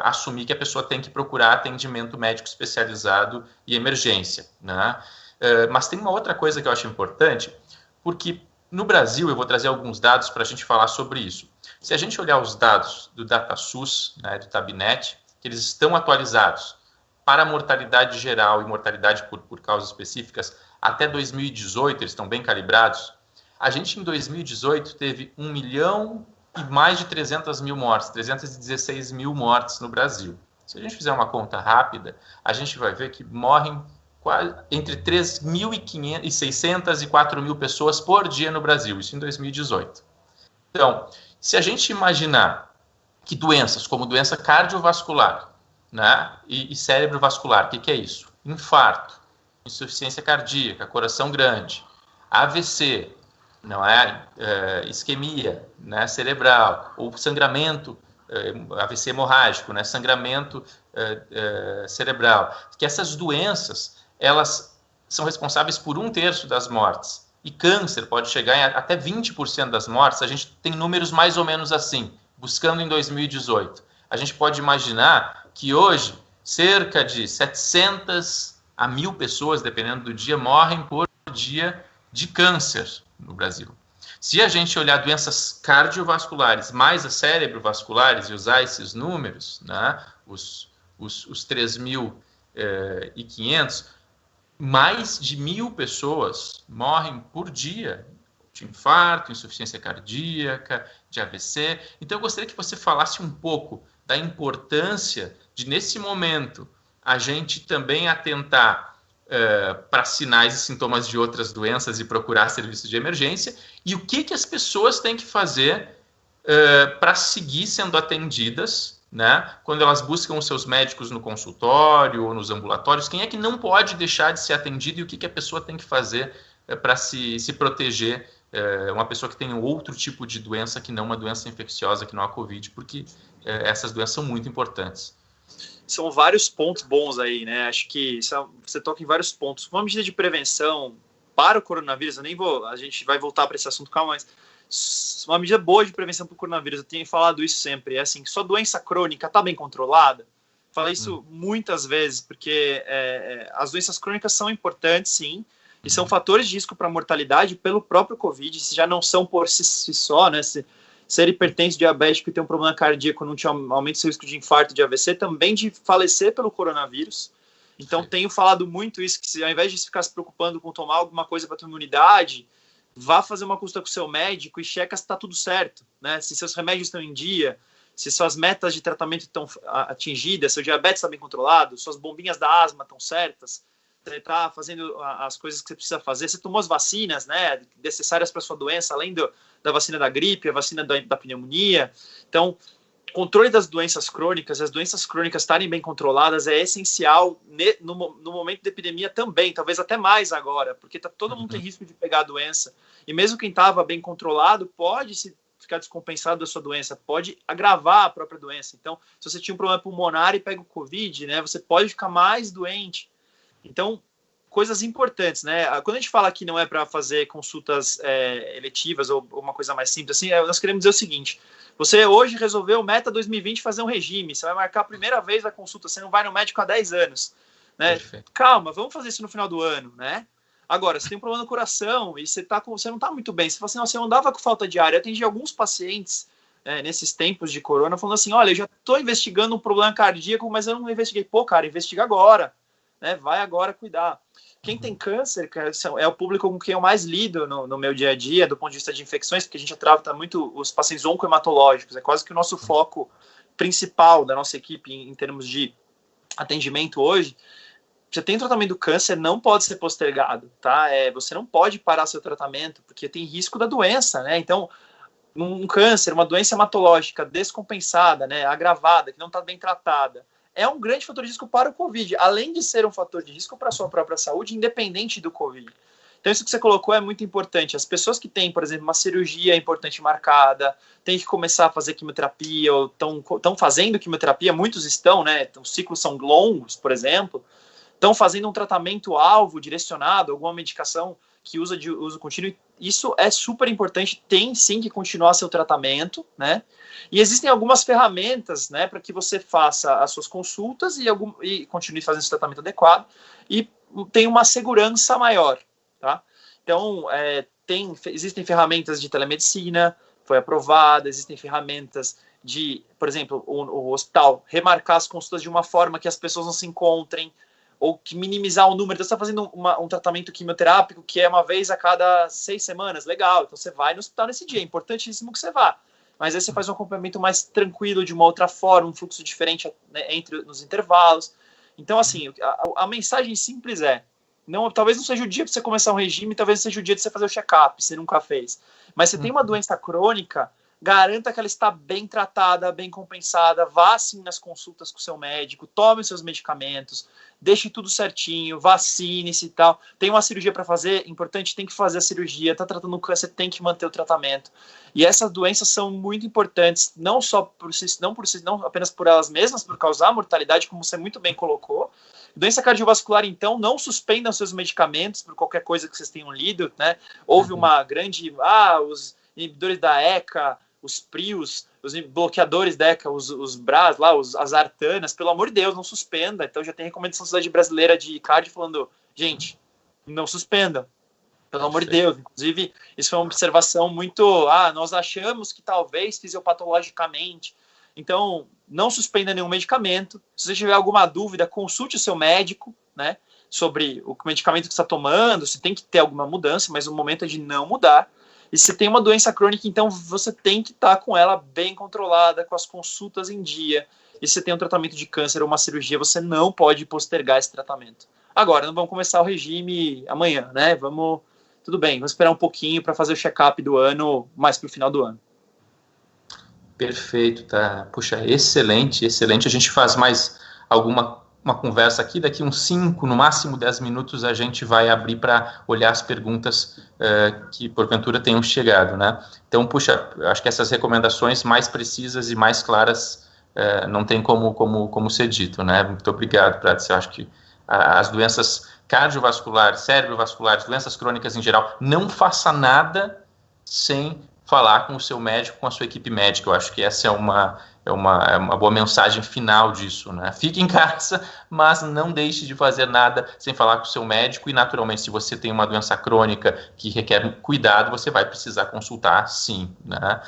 assumir que a pessoa tem que procurar atendimento médico especializado e emergência, né? Mas tem uma outra coisa que eu acho importante, porque no Brasil, eu vou trazer alguns dados para a gente falar sobre isso. Se a gente olhar os dados do DataSUS, né, do Tabinete, que eles estão atualizados para a mortalidade geral e mortalidade por causas específicas, até 2018, eles estão bem calibrados, a gente em 2018 teve 1 milhão e mais de 300 mil mortes, 316 mil mortes no Brasil. Se a gente fizer uma conta rápida, a gente vai ver que morrem entre 3.600 e 4.000 pessoas por dia no Brasil, isso em 2018. Então, se a gente imaginar que doenças como doença cardiovascular, né, e cerebrovascular, o que é isso? Infarto, insuficiência cardíaca, coração grande, AVC, não é? Isquemia, né, cerebral, ou sangramento, AVC hemorrágico, né, sangramento cerebral, que essas doenças elas são responsáveis por 1/3 das mortes. E câncer pode chegar em até 20% das mortes. A gente tem números mais ou menos assim, buscando em 2018. A gente pode imaginar que hoje, cerca de 700 a 1.000 pessoas, dependendo do dia, morrem por dia de câncer no Brasil. Se a gente olhar doenças cardiovasculares mais as cerebrovasculares e usar esses números, né, os 3.500, mais de 1.000 pessoas morrem por dia de infarto, insuficiência cardíaca, de AVC. Então, eu gostaria que você falasse um pouco da importância de, nesse momento, a gente também atentar para sinais e sintomas de outras doenças e procurar serviços de emergência, e o que as pessoas têm que fazer para seguir sendo atendidas, né, quando elas buscam os seus médicos no consultório ou nos ambulatórios. Quem é que não pode deixar de ser atendido e o que a pessoa tem que fazer para se proteger, uma pessoa que tem outro tipo de doença que não uma doença infecciosa, que não a Covid, porque essas doenças são muito importantes. São vários pontos bons aí, né? Acho que você toca em vários pontos. Uma medida de prevenção para o coronavírus, a gente vai voltar para esse assunto, calma, mas uma medida boa de prevenção para o coronavírus, eu tenho falado isso sempre, é assim, sua doença crônica está bem controlada. Falei isso muitas vezes, porque as doenças crônicas são importantes, sim, e são fatores de risco para a mortalidade pelo próprio Covid, se já não são por si só, né? Se ser hipertenso, diabético e ter um problema cardíaco não te aumenta o seu risco de infarto, de AVC, também de falecer pelo coronavírus. Então, tenho falado muito isso, que ao invés de ficar se preocupando com tomar alguma coisa para a tua imunidade, vá fazer uma consulta com o seu médico e checa se está tudo certo, né? Se seus remédios estão em dia, se suas metas de tratamento estão atingidas, seu diabetes está bem controlado, suas bombinhas da asma estão certas, você está fazendo as coisas que você precisa fazer, você tomou as vacinas, né, necessárias para a sua doença, além da vacina da gripe, a vacina da pneumonia. Então, controle das doenças crônicas, as doenças crônicas estarem bem controladas é essencial no momento da epidemia também, talvez até mais agora, porque todo mundo tem risco de pegar a doença, e mesmo quem estava bem controlado pode ficar descompensado da sua doença, pode agravar a própria doença. Então, se você tinha um problema pulmonar e pega o Covid, né, você pode ficar mais doente. Então, coisas importantes, né? Quando a gente fala que não é para fazer consultas eletivas ou uma coisa mais simples, assim, nós queremos dizer o seguinte: você hoje resolveu, meta 2020, fazer um regime, você vai marcar a primeira vez a consulta, você não vai no médico há 10 anos, né? Perfeito. Calma, vamos fazer isso no final do ano, né? Agora, você tem um problema no coração e você não está muito bem, você fala assim, você andava com falta de ar. Eu atendi alguns pacientes nesses tempos de corona, falando assim, olha, eu já estou investigando um problema cardíaco, mas eu não investiguei. Pô, cara, investiga agora, né? Vai agora cuidar. Quem tem câncer, cara, é o público com quem eu mais lido no meu dia a dia, do ponto de vista de infecções, porque a gente trata muito os pacientes oncohematológicos, é quase que o nosso foco principal da nossa equipe em termos de atendimento hoje. Você tem tratamento do câncer, não pode ser postergado, tá? Você não pode parar seu tratamento, porque tem risco da doença, né? Então, um câncer, uma doença hematológica descompensada, né, agravada, que não está bem tratada, é um grande fator de risco para o Covid, além de ser um fator de risco para a sua própria saúde, independente do Covid. Então, isso que você colocou é muito importante. As pessoas que têm, por exemplo, uma cirurgia importante marcada, têm que começar a fazer quimioterapia, ou estão fazendo quimioterapia, muitos estão, né? Os ciclos são longos, por exemplo, estão fazendo um tratamento-alvo direcionado, alguma medicação que usa de uso contínuo. Isso é super importante, tem sim que continuar seu tratamento, né? E existem algumas ferramentas, né, para que você faça as suas consultas e continue fazendo esse tratamento adequado e tenha uma segurança maior, tá? Então, existem ferramentas de telemedicina, foi aprovada, existem ferramentas de, por exemplo, o hospital remarcar as consultas de uma forma que as pessoas não se encontrem, ou que minimizar o número. Então, você está fazendo um tratamento quimioterápico que é uma vez a cada 6 semanas, legal, então você vai no hospital nesse dia, é importantíssimo que você vá. Mas aí você faz um acompanhamento mais tranquilo, de uma outra forma, um fluxo diferente, né, nos intervalos. Então, assim, a mensagem simples talvez não seja o dia para você começar um regime, talvez seja o dia de você fazer o check-up, se nunca fez. Mas você tem uma doença crônica, garanta que ela está bem tratada, bem compensada, vá sim nas consultas com o seu médico, tome os seus medicamentos, deixe tudo certinho, vacine-se e tal. Tem uma cirurgia para fazer, importante, tem que fazer a cirurgia, está tratando o câncer, tem que manter o tratamento. E essas doenças são muito importantes, não apenas por elas mesmas, por causar mortalidade, como você muito bem colocou. Doença cardiovascular, então, não suspendam seus medicamentos por qualquer coisa que vocês tenham lido, né? Houve uma grande... os inibidores da ECA, os PRIOs, os bloqueadores da ECA, os BRAS, as artanas, pelo amor de Deus, não suspenda. Então já tem recomendação da Sociedade Brasileira de Cardio falando, gente, não suspenda, pelo amor de Deus. Inclusive, isso foi uma observação muito, nós achamos que talvez fisiopatologicamente. Então, não suspenda nenhum medicamento. Se você tiver alguma dúvida, consulte o seu médico, né, sobre o medicamento que você está tomando, se tem que ter alguma mudança, mas o momento é de não mudar. E se tem uma doença crônica, então você tem que estar com ela bem controlada, com as consultas em dia. E se tem um tratamento de câncer ou uma cirurgia, você não pode postergar esse tratamento. Agora, não vamos começar o regime amanhã, né? Tudo bem, vamos esperar um pouquinho para fazer o check-up do ano, mais para o final do ano. Perfeito, tá? Puxa, excelente, excelente. A gente faz mais uma conversa aqui, daqui uns 5, no máximo 10 minutos a gente vai abrir para olhar as perguntas que porventura tenham chegado, né? Então, puxa, acho que essas recomendações mais precisas e mais claras não tem como ser dito, né? Muito obrigado, Prats. Eu acho que as doenças cardiovasculares, cerebrovasculares, doenças crônicas em geral, não faça nada sem falar com o seu médico, com a sua equipe médica. Eu acho que essa é uma boa mensagem final disso, né? Fique em casa, mas não deixe de fazer nada sem falar com o seu médico e, naturalmente, se você tem uma doença crônica que requer cuidado, você vai precisar consultar, sim, né?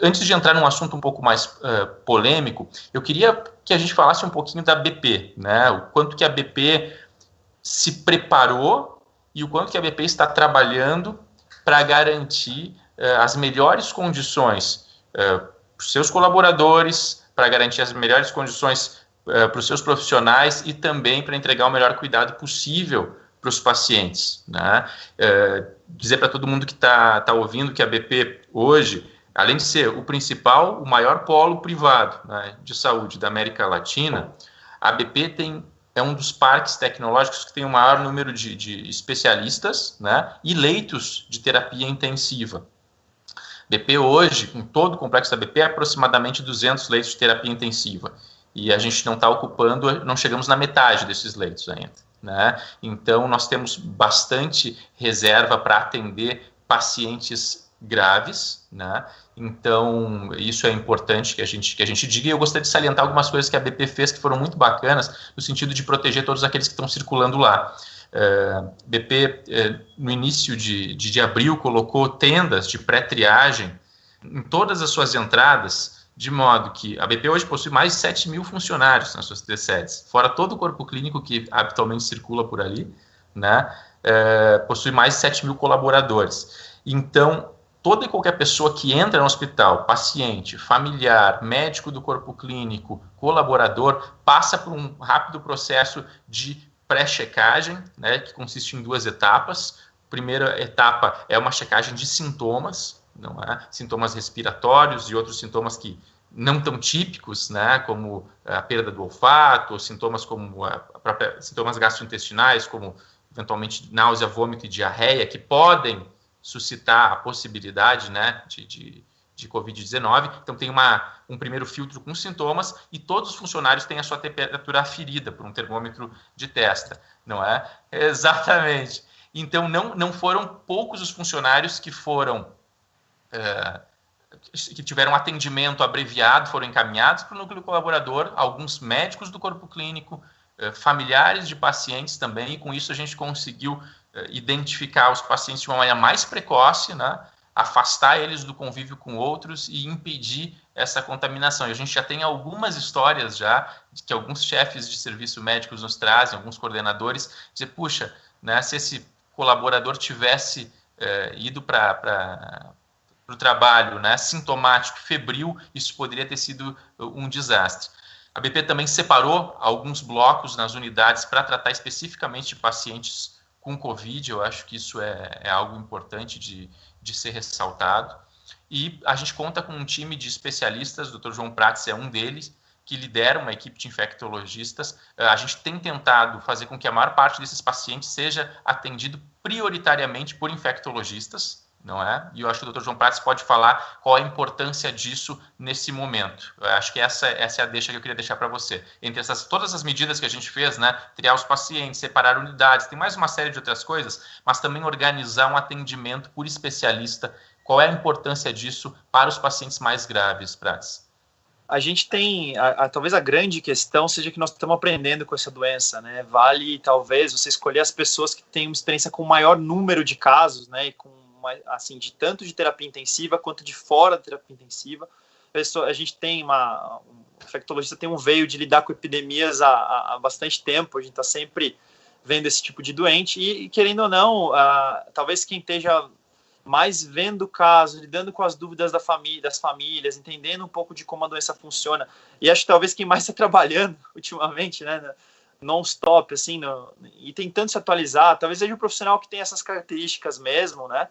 Antes de entrar num assunto um pouco mais polêmico, eu queria que a gente falasse um pouquinho da BP, né? O quanto que a BP se preparou e o quanto que a BP está trabalhando para garantir as melhores condições para os seus colaboradores, para garantir as melhores condições para os seus profissionais e também para entregar o melhor cuidado possível para os pacientes, né? Dizer para todo mundo que está ouvindo que a BP hoje, além de ser o principal, o maior polo privado, né, de saúde da América Latina, a BP é um dos parques tecnológicos que tem o maior número de especialistas, né, e leitos de terapia intensiva. BP hoje, com todo o complexo da BP, é aproximadamente 200 leitos de terapia intensiva. E a gente não está ocupando, não chegamos na metade desses leitos ainda. né? Então, nós temos bastante reserva para atender pacientes graves, né? Então, isso é importante que a gente diga. E eu gostaria de salientar algumas coisas que a BP fez que foram muito bacanas, no sentido de proteger todos aqueles que estão circulando lá. BP, no início de abril, colocou tendas de pré-triagem em todas as suas entradas, de modo que a BP hoje possui mais de 7 mil funcionários nas suas três sedes, fora todo o corpo clínico que habitualmente circula por ali, né? Possui mais de 7 mil colaboradores. Então, toda e qualquer pessoa que entra no hospital, paciente, familiar, médico do corpo clínico, colaborador, passa por um rápido processo de pré-checagem, né, que consiste em 2 etapas. A primeira etapa é uma checagem de sintomas, não é? Sintomas respiratórios e outros sintomas que não tão típicos, né, como a perda do olfato, ou sintomas como sintomas gastrointestinais, como eventualmente náusea, vômito e diarreia, que podem suscitar a possibilidade, né, de Covid-19. Então, tem um primeiro filtro com sintomas e todos os funcionários têm a sua temperatura aferida por um termômetro de testa, não é? Exatamente. Então, não foram poucos os funcionários que que tiveram atendimento abreviado, foram encaminhados para o núcleo colaborador, alguns médicos do corpo clínico, familiares de pacientes também, e com isso a gente conseguiu identificar os pacientes de uma maneira mais precoce, né? Afastar eles do convívio com outros e impedir essa contaminação. E a gente já tem algumas histórias já que alguns chefes de serviço médicos nos trazem, alguns coordenadores, dizer, puxa, né, se esse colaborador tivesse ido para o trabalho, né, sintomático, febril, isso poderia ter sido um desastre. A BP também separou alguns blocos nas unidades para tratar especificamente de pacientes com Covid. Eu acho que isso é algo importante de ser ressaltado. E a gente conta com um time de especialistas, o Dr. João Prats é um deles, que lidera uma equipe de infectologistas. A gente tem tentado fazer com que a maior parte desses pacientes seja atendido prioritariamente por infectologistas, não é? E eu acho que o Dr. João Prats pode falar qual a importância disso nesse momento. Eu acho que essa é a deixa que eu queria deixar para você. Entre todas as medidas que a gente fez, né, triar os pacientes, separar unidades, tem mais uma série de outras coisas, mas também organizar um atendimento por especialista. Qual é a importância disso para os pacientes mais graves, Prats? A gente tem, talvez a grande questão seja que nós estamos aprendendo com essa doença, né? Vale, talvez, você escolher as pessoas que têm uma experiência com maior número de casos, né? E com, assim, de tanto de terapia intensiva quanto de fora da terapia intensiva. A gente tem um infectologista tem um veio de lidar com epidemias há bastante tempo, a gente está sempre vendo esse tipo de doente e querendo ou não, talvez quem esteja mais vendo o caso, lidando com as dúvidas das famílias, entendendo um pouco de como a doença funciona. E acho que talvez quem mais está trabalhando ultimamente, né, non-stop, assim, e tentando se atualizar, talvez seja um profissional que tem essas características mesmo, né?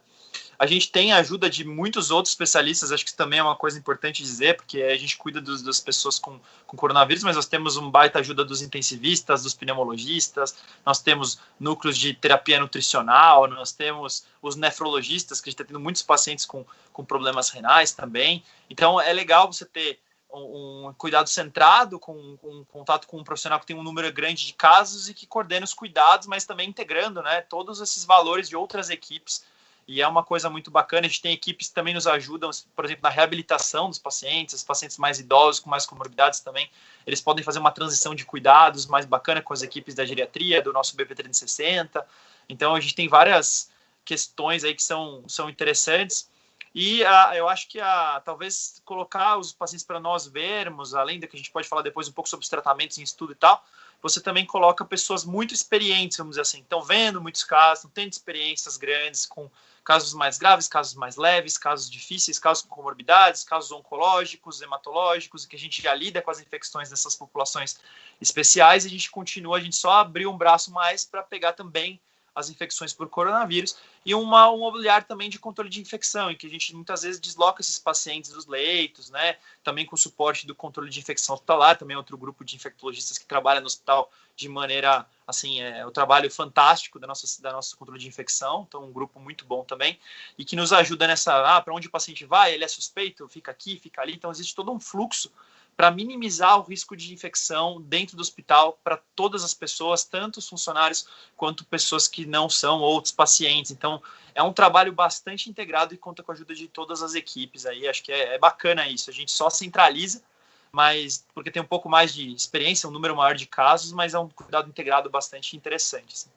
A gente tem a ajuda de muitos outros especialistas, acho que isso também é uma coisa importante dizer, porque a gente cuida das pessoas com coronavírus, mas nós temos uma baita ajuda dos intensivistas, dos pneumologistas, nós temos núcleos de terapia nutricional, nós temos os nefrologistas, que a gente está tendo muitos pacientes com problemas renais também. Então, é legal você ter um cuidado centrado, com contato com um profissional que tem um número grande de casos e que coordena os cuidados, mas também integrando, né, todos esses valores de outras equipes. E é uma coisa muito bacana. A gente tem equipes que também nos ajudam, por exemplo, na reabilitação dos pacientes, os pacientes mais idosos, com mais comorbidades também, eles podem fazer uma transição de cuidados mais bacana com as equipes da geriatria, do nosso BP 360. Então, a gente tem várias questões aí que são interessantes. E eu acho que talvez colocar os pacientes para nós vermos, além da que a gente pode falar depois um pouco sobre os tratamentos em estudo e tal, você também coloca pessoas muito experientes, vamos dizer assim, estão vendo muitos casos, estão tendo experiências grandes com casos mais graves, casos mais leves, casos difíceis, casos com comorbidades, casos oncológicos, hematológicos, e que a gente já lida com as infecções dessas populações especiais, e a gente só abriu um braço mais para pegar também as infecções por coronavírus, e um olhar também de controle de infecção, em que a gente muitas vezes desloca esses pacientes dos leitos, né, também com suporte do controle de infecção hospitalar, também outro grupo de infectologistas que trabalha no hospital de maneira, assim, o trabalho fantástico da nossa controle de infecção, então um grupo muito bom também, e que nos ajuda nessa, para onde o paciente vai, ele é suspeito, fica aqui, fica ali, então existe todo um fluxo para minimizar o risco de infecção dentro do hospital para todas as pessoas, tanto os funcionários quanto pessoas que não são outros pacientes. Então, é um trabalho bastante integrado e conta com a ajuda de todas as equipes aí. Acho que é bacana isso. A gente só centraliza, mas porque tem um pouco mais de experiência, um número maior de casos, mas é um cuidado integrado bastante interessante. Assim.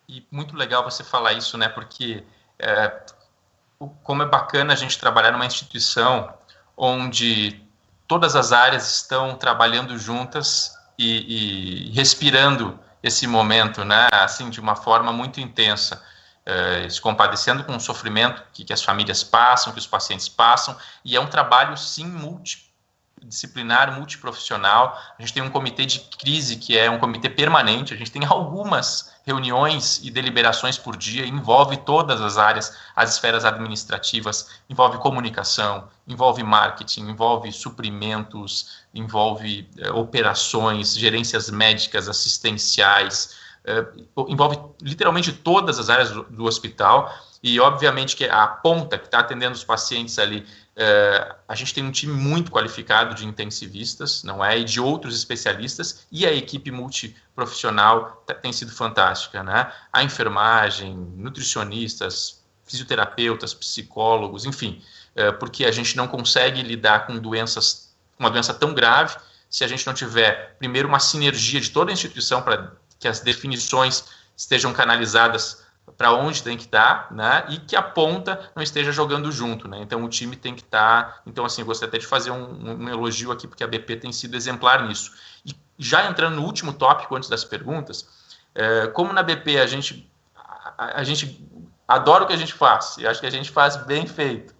E muito legal você falar isso, né? Porque como é bacana a gente trabalhar numa instituição onde todas as áreas estão trabalhando juntas e respirando esse momento, né? Assim, de uma forma muito intensa, se compadecendo com o sofrimento que as famílias passam, que os pacientes passam, e é um trabalho, sim, multidisciplinar, multiprofissional. A gente tem um comitê de crise que é um comitê permanente, a gente tem algumas reuniões e deliberações por dia, envolve todas as áreas, as esferas administrativas, envolve comunicação, envolve marketing, envolve suprimentos, envolve operações, gerências médicas, assistenciais, envolve literalmente todas as áreas do hospital, e obviamente que a ponta que está atendendo os pacientes ali, a gente tem um time muito qualificado de intensivistas, não é, e de outros especialistas, e a equipe multiprofissional tem sido fantástica, né? A enfermagem, nutricionistas, fisioterapeutas, psicólogos, enfim, porque a gente não consegue lidar com uma doença tão grave se a gente não tiver, primeiro, uma sinergia de toda a instituição para que as definições estejam canalizadas para onde tem que estar, né? E que a ponta não esteja jogando junto, né? Então o time tem que estar. Então, assim, eu gostaria até de fazer um elogio aqui, porque a BP tem sido exemplar nisso. E já entrando no último tópico, antes das perguntas, como na BP a gente adora o que a gente faz, eu acho que a gente faz bem feito.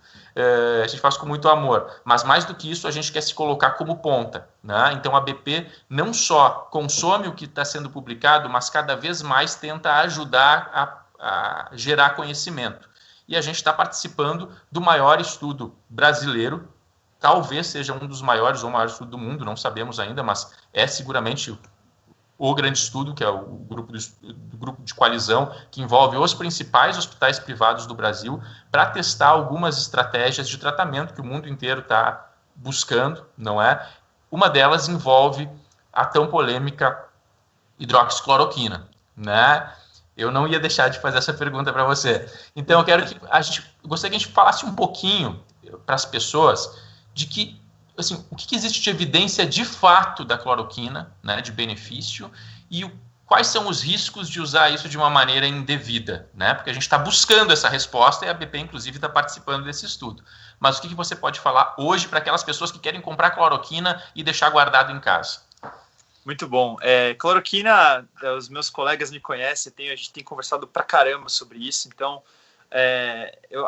A gente faz com muito amor, mas mais do que isso a gente quer se colocar como ponta, né? Então a BP não só consome o que está sendo publicado, mas cada vez mais tenta ajudar a gerar conhecimento. E a gente está participando do maior estudo brasileiro, talvez seja um dos maiores ou o maior estudo do mundo, não sabemos ainda, mas é seguramente o grande estudo, que é o grupo de coalizão, que envolve os principais hospitais privados do Brasil, para testar algumas estratégias de tratamento que o mundo inteiro está buscando, não é? Uma delas envolve a tão polêmica hidroxicloroquina, né? Eu não ia deixar de fazer essa pergunta para você. Então, eu quero que gostaria que a gente falasse um pouquinho para as pessoas de que, assim, o que existe de evidência de fato da cloroquina, né, de benefício, e quais são os riscos de usar isso de uma maneira indevida, né? Porque a gente está buscando essa resposta e a BP, inclusive, está participando desse estudo. Mas o que você pode falar hoje para aquelas pessoas que querem comprar cloroquina e deixar guardado em casa? Muito bom. Cloroquina, os meus colegas me conhecem, a gente tem conversado pra caramba sobre isso, então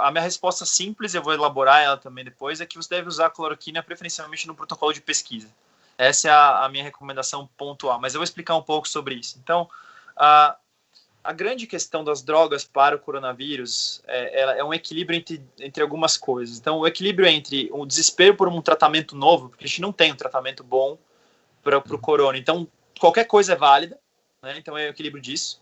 a minha resposta simples, eu vou elaborar ela também depois, é que você deve usar a cloroquina preferencialmente no protocolo de pesquisa. Essa é a minha recomendação pontual, mas eu vou explicar um pouco sobre isso. Então, a grande questão das drogas para o coronavírus é um equilíbrio entre algumas coisas. Então, o equilíbrio entre o desespero por um tratamento novo, porque a gente não tem um tratamento bom para o corona, então qualquer coisa é válida, né? Então é o equilíbrio disso.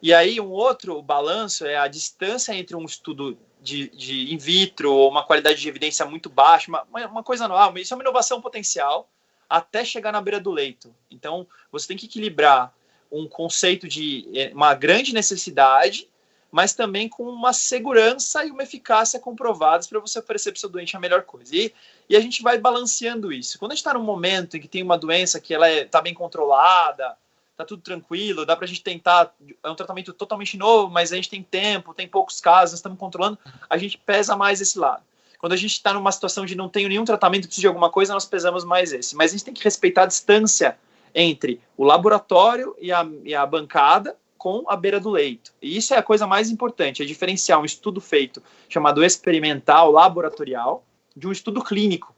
E aí um outro balanço é a distância entre um estudo de in vitro, ou uma qualidade de evidência muito baixa, uma coisa nova, isso é uma inovação potencial, até chegar na beira do leito. Então você tem que equilibrar um conceito de uma grande necessidade, mas também com uma segurança e uma eficácia comprovadas para você oferecer para o seu doente a melhor coisa. E a gente vai balanceando isso. Quando a gente está num momento em que tem uma doença que ela está bem controlada, está tudo tranquilo, dá para a gente tentar, é um tratamento totalmente novo, mas a gente tem tempo, tem poucos casos, nós estamos controlando, a gente pesa mais esse lado. Quando a gente está numa situação de não tenho nenhum tratamento, preciso de alguma coisa, nós pesamos mais esse. Mas a gente tem que respeitar a distância entre o laboratório e a bancada, com a beira do leito. E isso é a coisa mais importante, é diferenciar um estudo feito, chamado experimental, laboratorial, de um estudo clínico.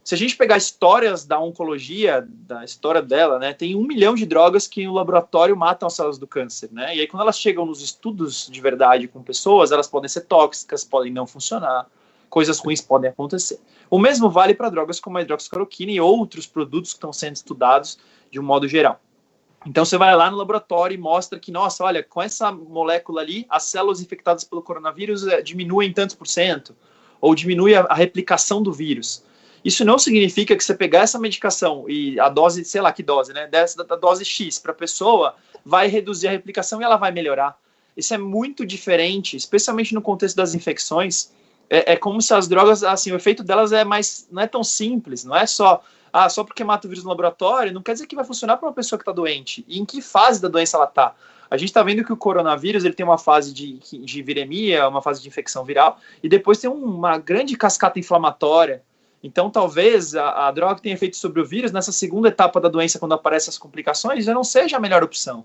Se a gente pegar histórias da oncologia, da história dela, né, tem 1 milhão de drogas que no laboratório matam as células do câncer, né? E aí quando elas chegam nos estudos de verdade com pessoas, elas podem ser tóxicas, podem não funcionar, coisas ruins podem acontecer. O mesmo vale para drogas como a hidroxicloroquina e outros produtos que estão sendo estudados de um modo geral. Então você vai lá no laboratório e mostra que, nossa, olha, com essa molécula ali, as células infectadas pelo coronavírus diminuem tantos por cento, ou diminui a replicação do vírus. Isso não significa que você pegar essa medicação e a dose, sei lá que dose, né, dessa da dose X para a pessoa, vai reduzir a replicação e ela vai melhorar. Isso é muito diferente, especialmente no contexto das infecções. É como se as drogas, assim, o efeito delas não é tão simples, não é só porque mata o vírus no laboratório, não quer dizer que vai funcionar para uma pessoa que está doente. E em que fase da doença ela está? A gente está vendo que o coronavírus ele tem uma fase de viremia, uma fase de infecção viral, e depois tem uma grande cascata inflamatória. Então, talvez a droga que tenha efeito sobre o vírus, nessa segunda etapa da doença, quando aparecem as complicações, já não seja a melhor opção.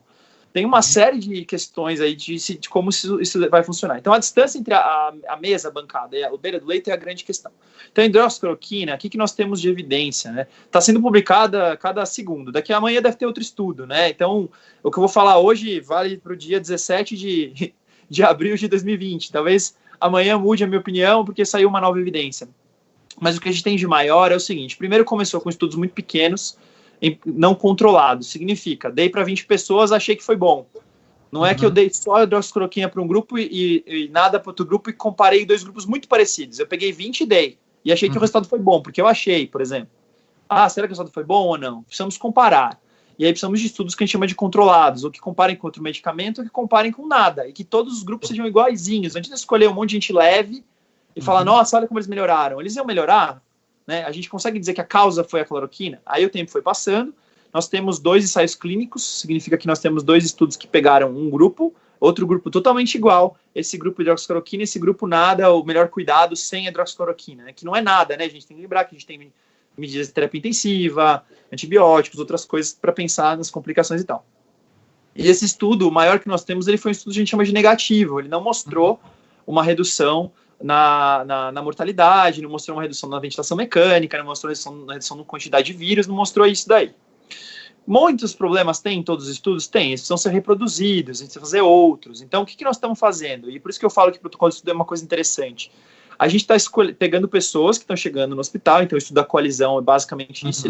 Tem uma série de questões aí de como isso vai funcionar. Então, a distância entre a mesa, a bancada e a beira do leito é a grande questão. Então, a hidroxicloroquina, o que nós temos de evidência, né? Está sendo publicada cada segundo. Daqui a amanhã deve ter outro estudo, né? Então, o que eu vou falar hoje vale para o dia 17 de abril de 2020. Talvez amanhã mude a minha opinião, porque saiu uma nova evidência. Mas o que a gente tem de maior é o seguinte: primeiro começou com estudos muito pequenos, não controlados. Significa, dei para 20 pessoas, achei que foi bom. Não é que eu dei só a hidroxicloroquina para um grupo e nada para outro grupo e comparei dois grupos muito parecidos. Eu peguei 20 e dei. E achei que o resultado foi bom, porque eu achei, por exemplo. Será que o resultado foi bom ou não? Precisamos comparar. E aí precisamos de estudos que a gente chama de controlados, ou que comparem com outro medicamento, ou que comparem com nada. E que todos os grupos sejam iguaizinhos. Antes de escolher um monte de gente leve e falar, nossa, olha como eles melhoraram. Eles iam melhorar? Né? A gente consegue dizer que a causa foi a cloroquina? Aí o tempo foi passando. Nós temos 2 ensaios clínicos, significa que nós temos 2 estudos que pegaram um grupo, outro grupo totalmente igual, esse grupo hidroxicloroquina, esse grupo nada, o melhor cuidado sem hidroxicloroquina, né? Que não é nada, né? A gente tem que lembrar que a gente tem medidas de terapia intensiva, antibióticos, outras coisas para pensar nas complicações e tal. E esse estudo, o maior que nós temos, ele foi um estudo que a gente chama de negativo, ele não mostrou uma redução na mortalidade, não mostrou uma redução na ventilação mecânica, não mostrou uma redução na quantidade de vírus, não mostrou isso daí. Muitos problemas tem em todos os estudos? Tem, eles precisam ser reproduzidos, a gente precisa fazer outros. Então, o que nós estamos fazendo? E por isso que eu falo que o protocolo de estudo é uma coisa interessante. A gente está pegando pessoas que estão chegando no hospital, então o estudo da coalizão é basicamente isso,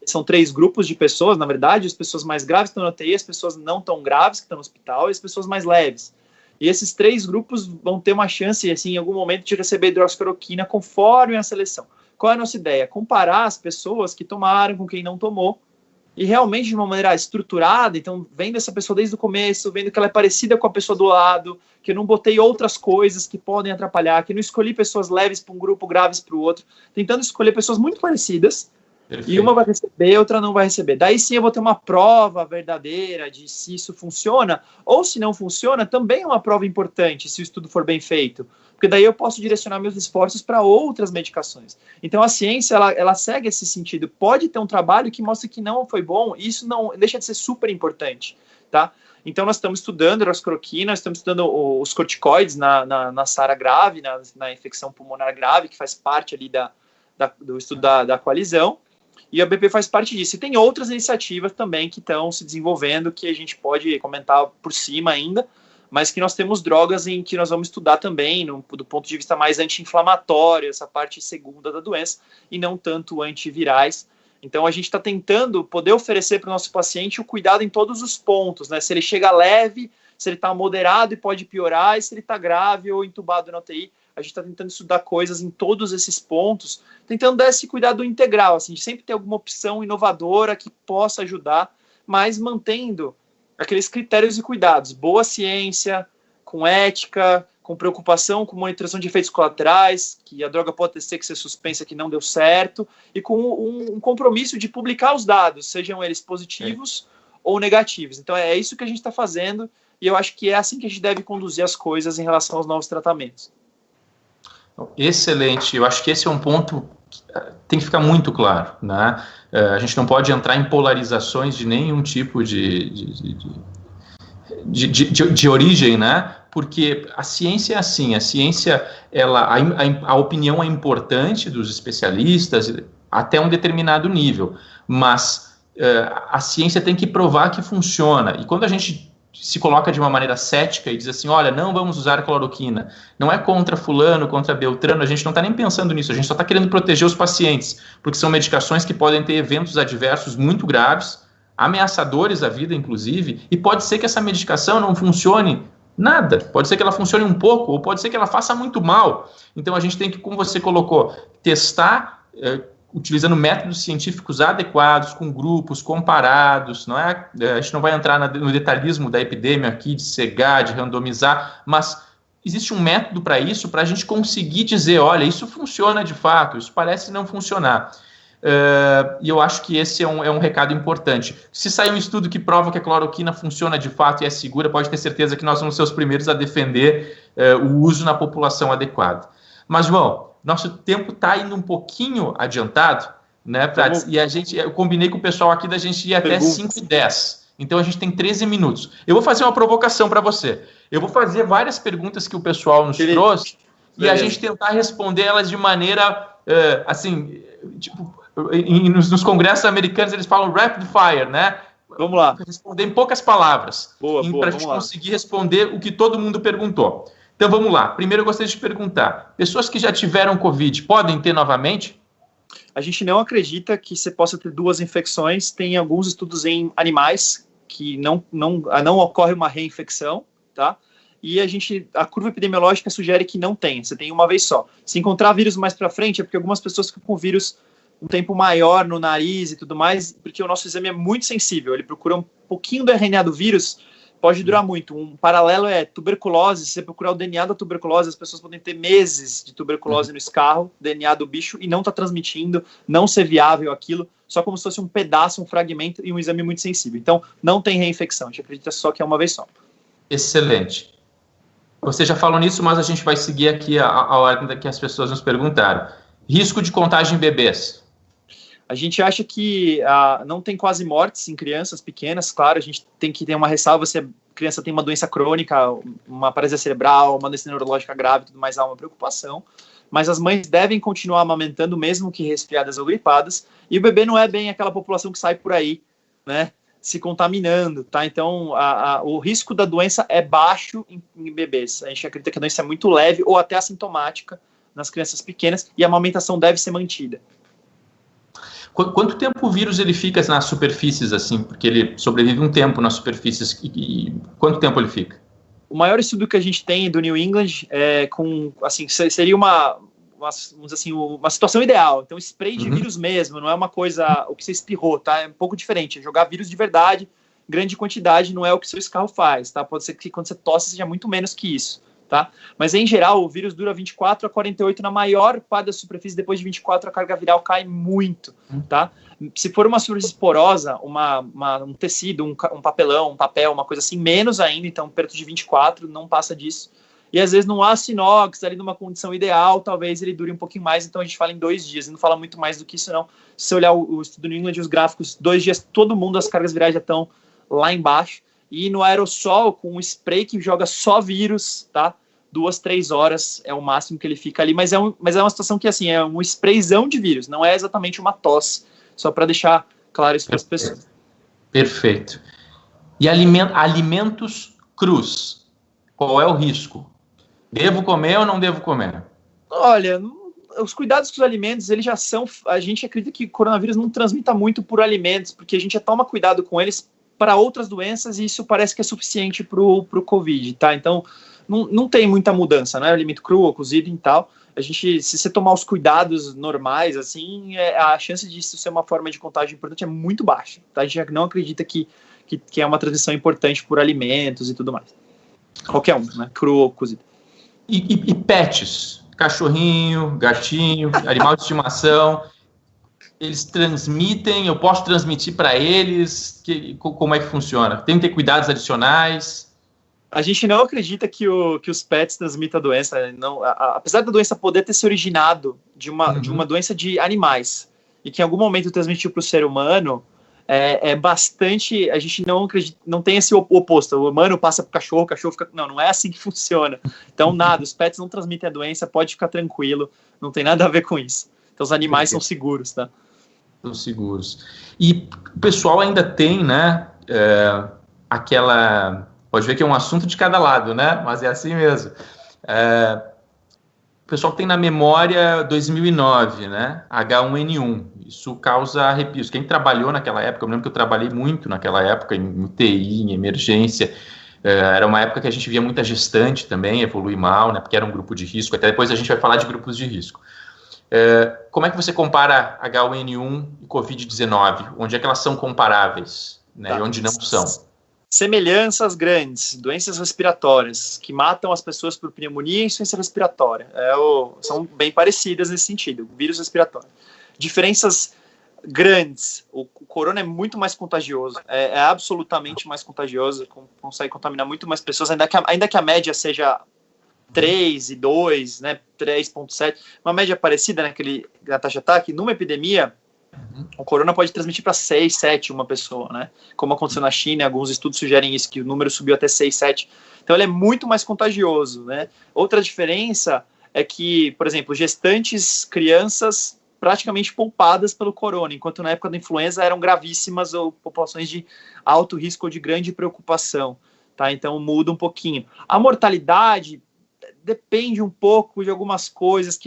são 3 grupos de pessoas, na verdade, as pessoas mais graves que estão na UTI, as pessoas não tão graves que estão no hospital e as pessoas mais leves. E esses 3 grupos vão ter uma chance, assim, em algum momento, de receber hidroxicloroquina conforme a seleção. Qual é a nossa ideia? Comparar as pessoas que tomaram com quem não tomou, e realmente de uma maneira estruturada, então vendo essa pessoa desde o começo, vendo que ela é parecida com a pessoa do lado, que eu não botei outras coisas que podem atrapalhar, que eu não escolhi pessoas leves para um grupo, graves para o outro, tentando escolher pessoas muito parecidas. Perfeito. E uma vai receber, outra não vai receber. Daí sim eu vou ter uma prova verdadeira de se isso funciona, ou se não funciona, também é uma prova importante, se o estudo for bem feito. Porque daí eu posso direcionar meus esforços para outras medicações. Então a ciência, ela segue esse sentido. Pode ter um trabalho que mostre que não foi bom, e isso não deixa de ser super importante, tá? Então nós estamos estudando hidroxicloroquina, nós estamos estudando os corticoides na SARA grave, na infecção pulmonar grave, que faz parte ali do estudo da coalizão. E a BP faz parte disso. E tem outras iniciativas também que estão se desenvolvendo, que a gente pode comentar por cima ainda, mas que nós temos drogas em que nós vamos estudar também, do ponto de vista mais anti-inflamatório, essa parte segunda da doença, e não tanto antivirais. Então a gente está tentando poder oferecer para o nosso paciente o cuidado em todos os pontos, né? Se ele chega leve, se ele está moderado e pode piorar, e se ele está grave ou entubado na UTI. A gente está tentando estudar coisas em todos esses pontos, tentando dar esse cuidado integral, assim, de sempre ter alguma opção inovadora que possa ajudar, mas mantendo aqueles critérios e cuidados. Boa ciência, com ética, com preocupação, com monitoração de efeitos colaterais, que a droga pode ter que ser suspensa, que não deu certo, e com um compromisso de publicar os dados, sejam eles positivos ou negativos. Então é isso que a gente está fazendo, e eu acho que é assim que a gente deve conduzir as coisas em relação aos novos tratamentos. Excelente, eu acho que esse é um ponto que tem que ficar muito claro, né? A gente não pode entrar em polarizações de nenhum tipo de origem, né? Porque a ciência é assim, a ciência, a opinião é importante dos especialistas até um determinado nível, mas a ciência tem que provar que funciona, e quando a gente se coloca de uma maneira cética e diz assim, olha, não vamos usar cloroquina, não é contra fulano, contra beltrano, a gente não está nem pensando nisso, a gente só está querendo proteger os pacientes, porque são medicações que podem ter eventos adversos muito graves, ameaçadores à vida, inclusive, e pode ser que essa medicação não funcione nada, pode ser que ela funcione um pouco, ou pode ser que ela faça muito mal. Então a gente tem que, como você colocou, testar utilizando métodos científicos adequados, com grupos comparados, não é? A gente não vai entrar no detalhismo da epidemia aqui, de cegar, de randomizar, mas existe um método para isso, para a gente conseguir dizer, olha, isso funciona de fato, isso parece não funcionar. E eu acho que esse é um recado importante. Se sair um estudo que prova que a cloroquina funciona de fato e é segura, pode ter certeza que nós vamos ser os primeiros a defender o uso na população adequada. Mas, João, nosso tempo está indo um pouquinho adiantado, né? E eu combinei com o pessoal aqui da gente ir até 5h10. Então a gente tem 13 minutos. Eu vou fazer uma provocação para você. Eu vou fazer várias perguntas que o pessoal nos trouxe e a gente tentar responder elas de maneira assim, tipo, nos congressos americanos eles falam rapid fire, né? Vamos lá. Responder em poucas palavras. Para a gente conseguir responder o que todo mundo perguntou. Então vamos lá. Primeiro eu gostaria de perguntar: pessoas que já tiveram Covid podem ter novamente? A gente não acredita que você possa ter duas infecções. Tem alguns estudos em animais que não ocorre uma reinfecção, tá? E a curva epidemiológica sugere que não tem. Você tem uma vez só. Se encontrar vírus mais para frente, é porque algumas pessoas ficam com o vírus um tempo maior no nariz e tudo mais, porque o nosso exame é muito sensível. Ele procura um pouquinho do RNA do vírus, pode durar muito. Um paralelo é tuberculose. Se você procurar o DNA da tuberculose, as pessoas podem ter meses de tuberculose no escarro, DNA do bicho, e não está transmitindo, não ser viável aquilo, só como se fosse um pedaço, um fragmento e um exame muito sensível. Então, não tem reinfecção. A gente acredita só que é uma vez só. Excelente. Você já falou nisso, mas a gente vai seguir aqui a ordem que as pessoas nos perguntaram. Risco de contágio em bebês. A gente acha que não tem quase mortes em crianças pequenas. Claro, a gente tem que ter uma ressalva se a criança tem uma doença crônica, uma paralisia cerebral, uma doença neurológica grave, tudo mais, há uma preocupação. Mas as mães devem continuar amamentando, mesmo que resfriadas ou gripadas. E o bebê não é bem aquela população que sai por aí, né, se contaminando, tá? Então, o risco da doença é baixo em bebês. A gente acredita que a doença é muito leve ou até assintomática nas crianças pequenas, e a amamentação deve ser mantida. Quanto tempo o vírus ele fica nas superfícies, assim? Porque ele sobrevive um tempo nas superfícies. E quanto tempo ele fica? O maior estudo que a gente tem do New England seria uma situação ideal. Então, spray de vírus mesmo, não é uma coisa, o que você espirrou, tá? É um pouco diferente. É jogar vírus de verdade, grande quantidade, não é o que seu escarro faz, tá? Pode ser que quando você tosse seja muito menos que isso, tá? Mas, em geral, o vírus dura 24 a 48 na maior parte da superfície. Depois de 24, a carga viral cai muito, tá? Se for uma superfície porosa, um tecido, um papelão, um papel, uma coisa assim, menos ainda, então perto de 24, não passa disso. E às vezes no aço inox, ali numa condição ideal, talvez ele dure um pouquinho mais, então a gente fala em 2 dias, e não fala muito mais do que isso não. Se você olhar o estudo New England, os gráficos, 2 dias, todo mundo, as cargas virais já estão lá embaixo. E no aerossol, com um spray que joga só vírus, tá? 2, 3 horas é o máximo que ele fica ali, mas é uma situação que, assim, é um sprayzão de vírus, não é exatamente uma tosse, só para deixar claro isso para as pessoas. Perfeito. E alimentos crus, qual é o risco? Devo comer ou não devo comer? Olha, os cuidados com os alimentos, eles já são... A gente acredita que o coronavírus não transmita muito por alimentos, porque a gente já toma cuidado com eles para outras doenças, e isso parece que é suficiente para o Covid, tá? Então, não tem muita mudança, né? Alimento cru ou cozido e tal. Se você tomar os cuidados normais, assim, a chance disso ser uma forma de contágio importante é muito baixa, tá? A gente não acredita que é uma transmissão importante por alimentos e tudo mais. Qualquer um, né? Cru ou cozido. E pets? Cachorrinho, gatinho, animal de estimação, eles transmitem? Eu posso transmitir para eles? Como é que funciona? Tem que ter cuidados adicionais? A gente não acredita que os pets transmitam a doença. Não, apesar da doença poder ter se originado de uma doença de animais e que em algum momento transmitiu para o ser humano, bastante... A gente não acredita, não tem esse oposto. O humano passa para o cachorro fica... Não é assim que funciona. Então, nada, os pets não transmitem a doença, pode ficar tranquilo, não tem nada a ver com isso. Então, os animais são seguros, tá? São seguros. E o pessoal ainda tem, né, aquela... Pode ver que é um assunto de cada lado, né? Mas é assim mesmo. O pessoal tem na memória 2009, né? H1N1. Isso causa arrepios. Quem trabalhou naquela época, eu lembro que eu trabalhei muito naquela época, em UTI, em emergência. Era uma época que a gente via muita gestante também evoluir mal, né? Porque era um grupo de risco. Até depois a gente vai falar de grupos de risco. Como é que você compara H1N1 e Covid-19? Onde é que elas são comparáveis, né? E onde não são? Semelhanças grandes, doenças respiratórias, que matam as pessoas por pneumonia e insuficiência respiratória. São bem parecidas nesse sentido, vírus respiratório. Diferenças grandes, o corona é muito mais contagioso, é absolutamente mais contagioso, consegue contaminar muito mais pessoas, ainda que a média seja 3 e 2, né, 3,7, uma média parecida na taxa de ataque, numa epidemia, o corona pode transmitir para 6, 7 uma pessoa, né? Como aconteceu na China, alguns estudos sugerem isso, que o número subiu até 6, 7. Então ele é muito mais contagioso, né? Outra diferença é que, por exemplo, gestantes, crianças praticamente poupadas pelo corona, enquanto na época da influenza eram gravíssimas ou populações de alto risco ou de grande preocupação, tá? Então muda um pouquinho. A mortalidade depende um pouco de algumas coisas,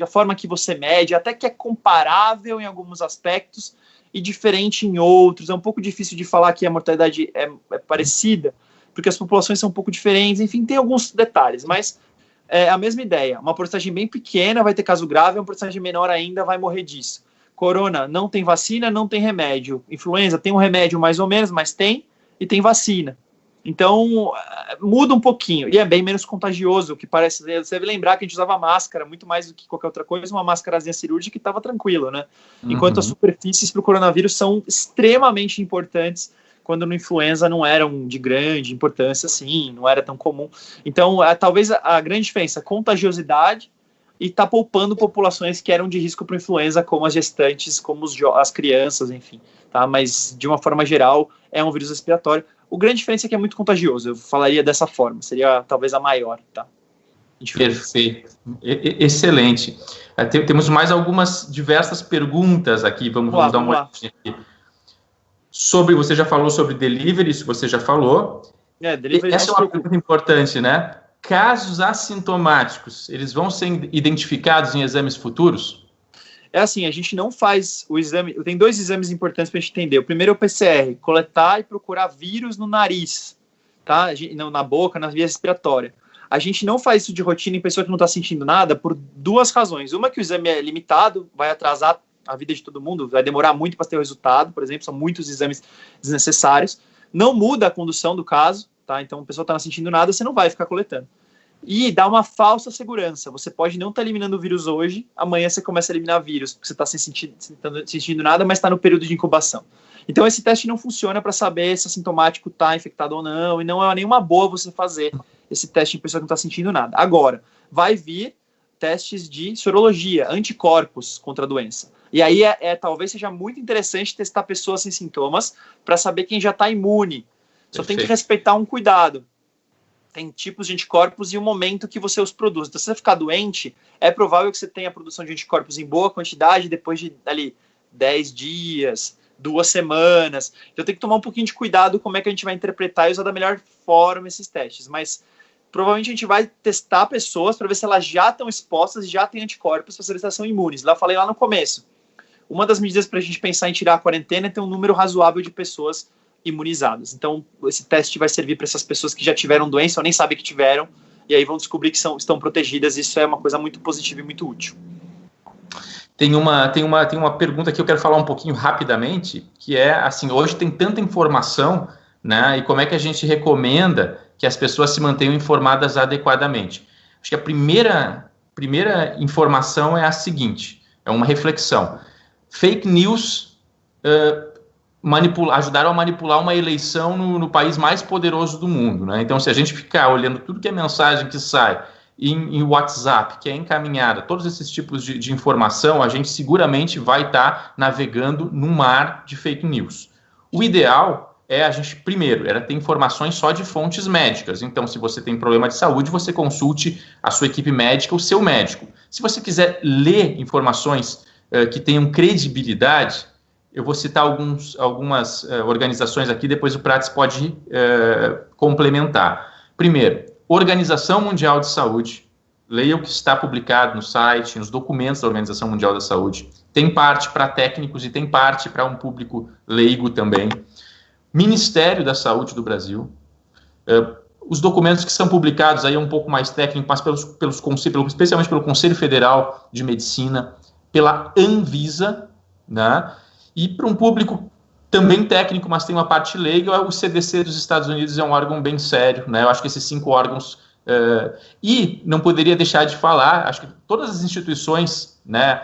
a forma que você mede, até que é comparável em alguns aspectos e diferente em outros. É um pouco difícil de falar que a mortalidade é parecida, porque as populações são um pouco diferentes, enfim, tem alguns detalhes, mas é a mesma ideia. Uma porcentagem bem pequena vai ter caso grave, uma porcentagem menor ainda vai morrer disso. Corona não tem vacina, não tem remédio. Influenza tem um remédio mais ou menos, mas tem, e tem vacina. Então, muda um pouquinho, e é bem menos contagioso, o que parece. Você deve lembrar que a gente usava máscara, muito mais do que qualquer outra coisa, uma máscarazinha cirúrgica que estava tranquilo, né? Enquanto as superfícies para o coronavírus são extremamente importantes, quando no influenza não eram de grande importância, assim, não era tão comum. Então, talvez a grande diferença, contagiosidade, e está poupando populações que eram de risco para influenza, como as gestantes, como as crianças, enfim. Tá? Mas, de uma forma geral, é um vírus respiratório. O grande diferença é que é muito contagioso, eu falaria dessa forma, seria talvez a maior, tá? Perfeito, excelente. Temos mais algumas diversas perguntas aqui, vamos dar uma olhadinha aqui. Você já falou sobre delivery, isso você já falou. Delivery essa é uma pergunta importante, né? Casos assintomáticos, eles vão ser identificados em exames futuros? É assim, a gente não faz o exame. Tem 2 exames importantes para a gente entender. O primeiro é o PCR, coletar e procurar vírus no nariz, tá? Na boca, na via respiratória. A gente não faz isso de rotina em pessoa que não está sentindo nada por 2 razões. Uma, que o exame é limitado, vai atrasar a vida de todo mundo, vai demorar muito para ter o resultado, por exemplo, são muitos exames desnecessários. Não muda a condução do caso, tá? Então, a pessoa está não sentindo nada, você não vai ficar coletando. E dá uma falsa segurança. Você pode não estar eliminando o vírus hoje, amanhã você começa a eliminar vírus, porque você está sem sentindo nada, mas está no período de incubação. Então, esse teste não funciona para saber se o sintomático está infectado ou não, e não é nenhuma boa você fazer esse teste em pessoa que não está sentindo nada. Agora, vai vir testes de sorologia, anticorpos contra a doença. E aí, talvez seja muito interessante testar pessoas sem sintomas para saber quem já está imune. Só tem que respeitar um cuidado. Tem tipos de anticorpos e o momento que você os produz. Então, se você ficar doente, é provável que você tenha a produção de anticorpos em boa quantidade depois de 10 dias, 2 semanas. Então, tem que tomar um pouquinho de cuidado como é que a gente vai interpretar e usar da melhor forma esses testes. Mas, provavelmente, a gente vai testar pessoas para ver se elas já estão expostas e já têm anticorpos para saber se elas são imunes. Eu falei lá no começo. Uma das medidas para a gente pensar em tirar a quarentena é ter um número razoável de pessoas imunizadas. Então, esse teste vai servir para essas pessoas que já tiveram doença ou nem sabem que tiveram, e aí vão descobrir que estão protegidas. Isso é uma coisa muito positiva e muito útil. Tem uma pergunta que eu quero falar um pouquinho rapidamente, que é, assim, hoje tem tanta informação, né, e como é que a gente recomenda que as pessoas se mantenham informadas adequadamente? Acho que a primeira informação é a seguinte, é uma reflexão. Fake news ajudaram a manipular uma eleição no país mais poderoso do mundo, né? Então, se a gente ficar olhando tudo que é mensagem que sai em WhatsApp, que é encaminhada, todos esses tipos de informação, a gente seguramente vai estar navegando num mar de fake news. O ideal é a gente, primeiro, era ter informações só de fontes médicas. Então, se você tem problema de saúde, você consulte a sua equipe médica, o seu médico. Se você quiser ler informações que tenham credibilidade, eu vou citar algumas organizações aqui, depois o Prats pode complementar. Primeiro, Organização Mundial de Saúde, leia o que está publicado no site, nos documentos da Organização Mundial da Saúde. Tem parte para técnicos e tem parte para um público leigo também. Ministério da Saúde do Brasil, os documentos que são publicados, aí é um pouco mais técnico, mas especialmente pelo Conselho Federal de Medicina, pela Anvisa, né? E para um público também técnico, mas tem uma parte leiga, o CDC dos Estados Unidos é um órgão bem sério, né? Eu acho que esses 5 órgãos... e não poderia deixar de falar, acho que todas as instituições, né,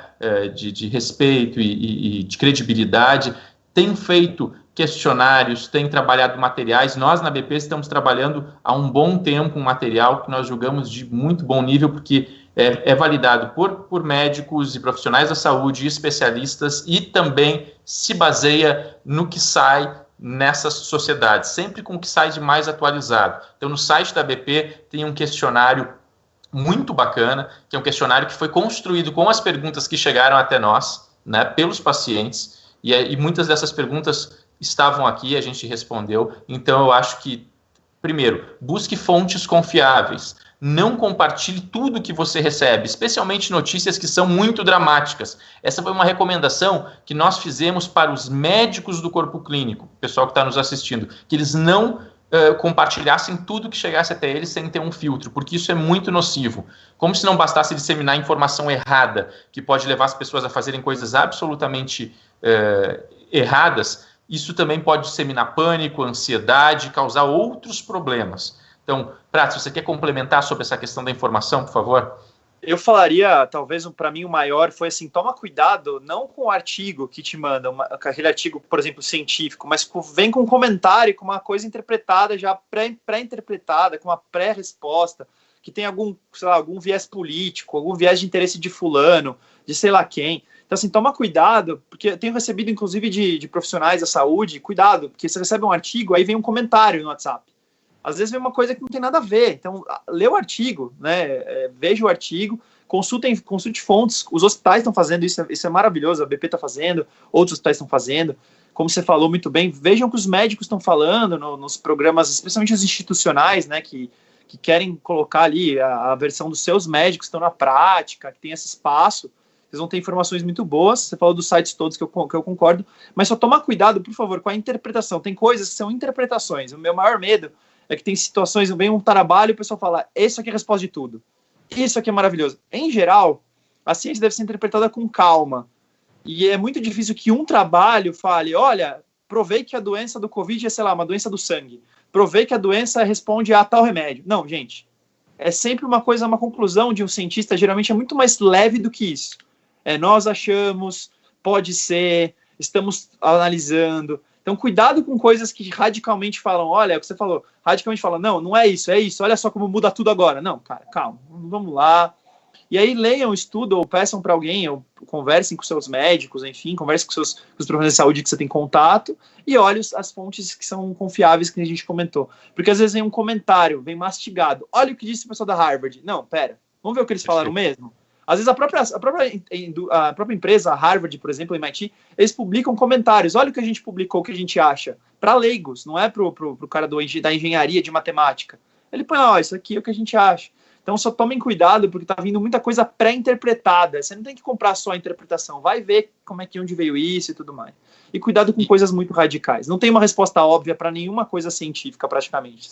de respeito e de credibilidade têm feito questionários, têm trabalhado materiais. Nós, na BP, estamos trabalhando há um bom tempo um material que nós julgamos de muito bom nível, porque é validado por médicos e profissionais da saúde e especialistas, e também se baseia no que sai nessas sociedades, sempre com o que sai de mais atualizado. Então, no site da BP tem um questionário muito bacana, que é um questionário que foi construído com as perguntas que chegaram até nós, né, pelos pacientes, e muitas dessas perguntas estavam aqui, a gente respondeu. Então, eu acho que, primeiro, busque fontes confiáveis. Não compartilhe tudo que você recebe, especialmente notícias que são muito dramáticas. Essa foi uma recomendação que nós fizemos para os médicos do corpo clínico, o pessoal que está nos assistindo, que eles não compartilhassem tudo que chegasse até eles sem ter um filtro, porque isso é muito nocivo. Como se não bastasse disseminar informação errada, que pode levar as pessoas a fazerem coisas absolutamente erradas, isso também pode disseminar pânico, ansiedade, causar outros problemas. Então, Prats, você quer complementar sobre essa questão da informação, por favor? Eu falaria, talvez para mim o maior foi assim, toma cuidado não com o artigo que te manda, aquele artigo, por exemplo, científico, mas vem com um comentário, com uma coisa interpretada, já pré-interpretada, com uma pré-resposta, que tem algum, sei lá, algum viés político, algum viés de interesse de fulano, de sei lá quem. Então, assim, toma cuidado, porque eu tenho recebido, inclusive, de profissionais da saúde, cuidado, porque você recebe um artigo, aí vem um comentário no WhatsApp. Às vezes vem uma coisa que não tem nada a ver. Então, lê o artigo, né? Veja o artigo, consulte fontes. Os hospitais estão fazendo isso, isso é maravilhoso. A BP está fazendo, outros hospitais estão fazendo. Como você falou muito bem, vejam o que os médicos estão falando nos programas, especialmente os institucionais, né? Que querem colocar ali a versão dos seus médicos, que estão na prática, que tem esse espaço. Vocês vão ter informações muito boas. Você falou dos sites todos que eu concordo, mas só toma cuidado, por favor, com a interpretação. Tem coisas que são interpretações. O meu maior medo é que tem situações, vem um trabalho e o pessoal fala, isso aqui é a resposta de tudo. Isso aqui é maravilhoso. Em geral, a ciência deve ser interpretada com calma. E é muito difícil que um trabalho fale, olha, provei que a doença do Covid é, sei lá, uma doença do sangue. Provei que a doença responde a tal remédio. Não, gente. É sempre uma coisa, uma conclusão de um cientista, geralmente é muito mais leve do que isso. Nós achamos, pode ser, estamos analisando. Então, cuidado com coisas que radicalmente falam, olha, é o que você falou, radicalmente falam, não é isso, olha só como muda tudo agora. Não, cara, calma, vamos lá. E aí leiam, estudam, ou peçam para alguém, ou conversem com seus médicos, enfim, conversem com os profissionais de saúde que você tem contato, e olhem as fontes que são confiáveis, que a gente comentou. Porque às vezes vem um comentário, vem mastigado, olha o que disse o pessoal da Harvard. Não, pera, vamos ver o que eles falaram mesmo? Às vezes a própria empresa, a Harvard, por exemplo, a MIT, eles publicam comentários. Olha o que a gente publicou, o que a gente acha. Para leigos, não é para o cara da engenharia, de matemática. Ele põe, isso aqui é o que a gente acha. Então só tomem cuidado, porque está vindo muita coisa pré-interpretada. Você não tem que comprar só a interpretação. Vai ver como é que onde veio isso e tudo mais. E cuidado com coisas muito radicais. Não tem uma resposta óbvia para nenhuma coisa científica, praticamente.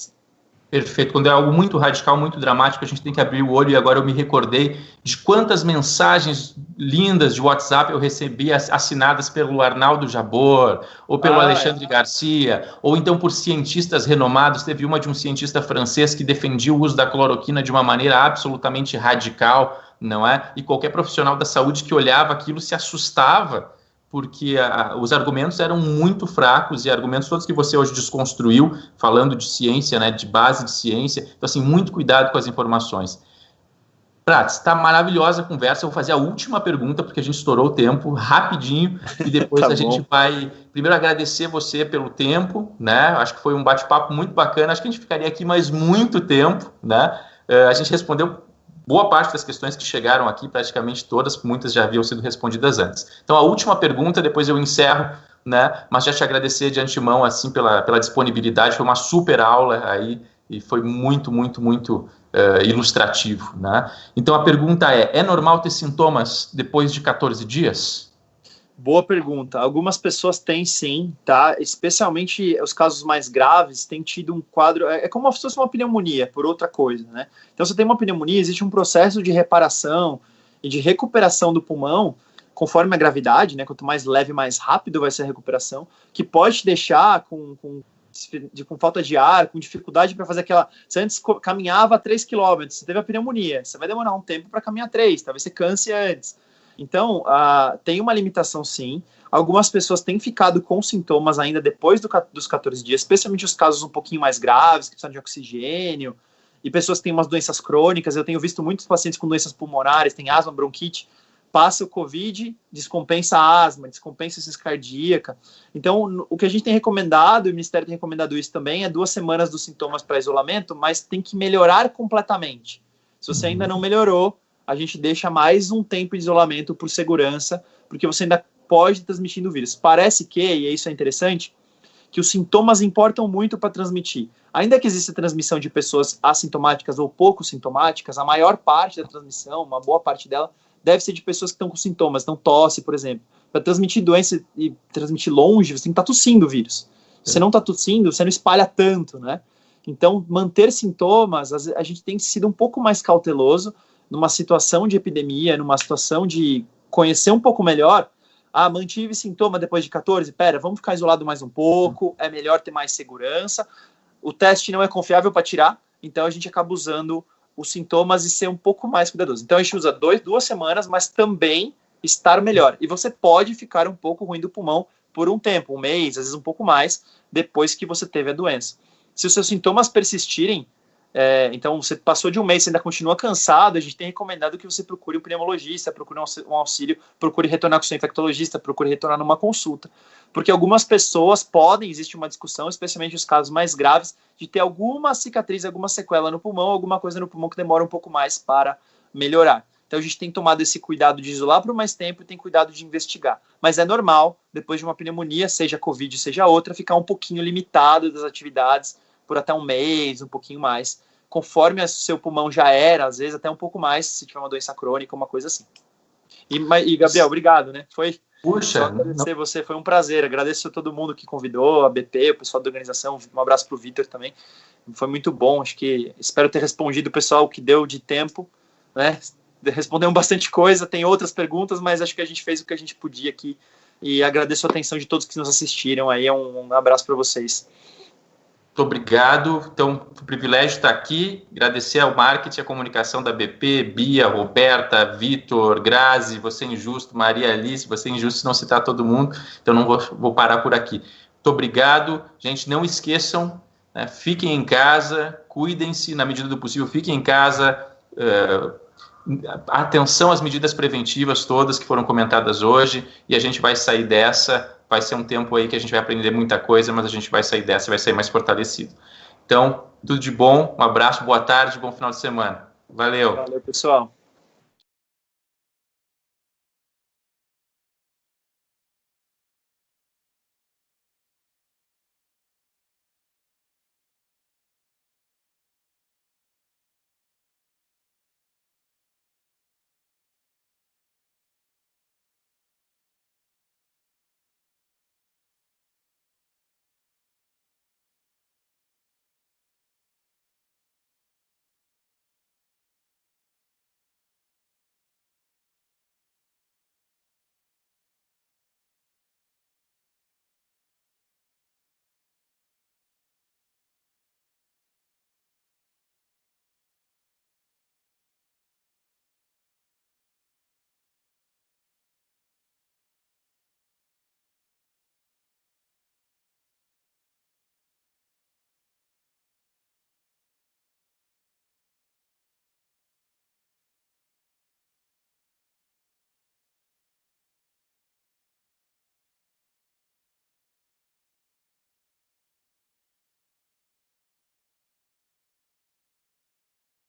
Perfeito. Quando é algo muito radical, muito dramático, a gente tem que abrir o olho. E agora eu me recordei de quantas mensagens lindas de WhatsApp eu recebi assinadas pelo Arnaldo Jabor, ou pelo Alexandre Garcia, ou então por cientistas renomados. Teve uma de um cientista francês que defendia o uso da cloroquina de uma maneira absolutamente radical, não é? E qualquer profissional da saúde que olhava aquilo se assustava, porque os argumentos eram muito fracos, e argumentos todos que você hoje desconstruiu, falando de ciência, né, de base de ciência. Então, assim, muito cuidado com as informações. Prats, está maravilhosa a conversa. Eu vou fazer a última pergunta, porque a gente estourou o tempo rapidinho, e depois a gente vai, primeiro, agradecer você pelo tempo, né? Acho que foi um bate-papo muito bacana. Acho que a gente ficaria aqui mais muito tempo, né? A gente respondeu boa parte das questões que chegaram aqui, praticamente todas, muitas já haviam sido respondidas antes. Então, a última pergunta, depois eu encerro, né? Mas já te agradecer de antemão, assim, pela disponibilidade. Foi uma super aula aí, e foi muito, muito, muito ilustrativo, né? Então, a pergunta é normal ter sintomas depois de 14 dias? Boa pergunta. Algumas pessoas têm sim, tá? Especialmente os casos mais graves, têm tido um quadro. É como se fosse uma pneumonia, por outra coisa, né? Então, se você tem uma pneumonia, existe um processo de reparação e de recuperação do pulmão, conforme a gravidade, né? Quanto mais leve, mais rápido vai ser a recuperação, que pode te deixar com falta de ar, com dificuldade para fazer aquela. Você antes caminhava 3 km, você teve a pneumonia, você vai demorar um tempo para caminhar 3, talvez você canse antes. Então, tem uma limitação sim. Algumas pessoas têm ficado com sintomas ainda depois dos 14 dias, especialmente os casos um pouquinho mais graves, que precisam de oxigênio, e pessoas que têm umas doenças crônicas. Eu tenho visto muitos pacientes com doenças pulmonares, tem asma, bronquite, passa o Covid, descompensa a asma, descompensa a insuficiência cardíaca. Então, o que a gente tem recomendado, e o Ministério tem recomendado isso também, é 2 semanas dos sintomas para isolamento, mas tem que melhorar completamente. Se você ainda não melhorou, a gente deixa mais um tempo de isolamento por segurança, porque você ainda pode transmitir o vírus. Parece que, e isso é interessante, que os sintomas importam muito para transmitir. Ainda que exista transmissão de pessoas assintomáticas ou pouco sintomáticas, a maior parte da transmissão, uma boa parte dela, deve ser de pessoas que estão com sintomas, então tosse, por exemplo. Para transmitir doença e transmitir longe, você tem que estar tossindo o vírus. Se você não está tossindo, você não espalha tanto, né? Então, manter sintomas, a gente tem sido um pouco mais cauteloso numa situação de epidemia, numa situação de conhecer um pouco melhor. Mantive sintoma depois de 14, vamos ficar isolado mais um pouco, é melhor ter mais segurança. O teste não é confiável para tirar, então a gente acaba usando os sintomas e ser um pouco mais cuidadoso. Então a gente usa 2 semanas, mas também estar melhor. E você pode ficar um pouco ruim do pulmão por um tempo, um mês, às vezes um pouco mais, depois que você teve a doença. Se os seus sintomas persistirem, então você passou de um mês, você ainda continua cansado, a gente tem recomendado que você procure um pneumologista, procure um auxílio, procure retornar com o seu infectologista, procure retornar numa consulta, porque algumas pessoas existe uma discussão, especialmente os casos mais graves, de ter alguma cicatriz, alguma sequela no pulmão, alguma coisa no pulmão que demora um pouco mais para melhorar. Então a gente tem tomado esse cuidado de isolar por mais tempo e tem cuidado de investigar. Mas é normal, depois de uma pneumonia, seja Covid, seja outra, ficar um pouquinho limitado das atividades, por até um mês, um pouquinho mais, conforme o seu pulmão já era, às vezes até um pouco mais, se tiver uma doença crônica, uma coisa assim. E Gabriel, obrigado, né? Puxa, só agradecer você, foi um prazer, agradeço a todo mundo que convidou, a BP, o pessoal da organização, um abraço para o Vitor também, foi muito bom, espero ter respondido o pessoal que deu de tempo, né? Respondemos bastante coisa, tem outras perguntas, mas acho que a gente fez o que a gente podia aqui, e agradeço a atenção de todos que nos assistiram aí, um abraço para vocês. Muito obrigado. Então, o privilégio estar aqui. Agradecer ao marketing e à comunicação da BP, Bia, Roberta, Vitor, Grazi, você injusto, Maria Alice, você injusto se não citar todo mundo, então não vou parar por aqui. Muito obrigado. Gente, não esqueçam, né, fiquem em casa, cuidem-se na medida do possível, fiquem em casa, atenção às medidas preventivas todas que foram comentadas hoje, e a gente vai sair dessa. Vai ser um tempo aí que a gente vai aprender muita coisa, mas a gente vai sair dessa, vai sair mais fortalecido. Então, tudo de bom, um abraço, boa tarde, bom final de semana. Valeu. Valeu, pessoal.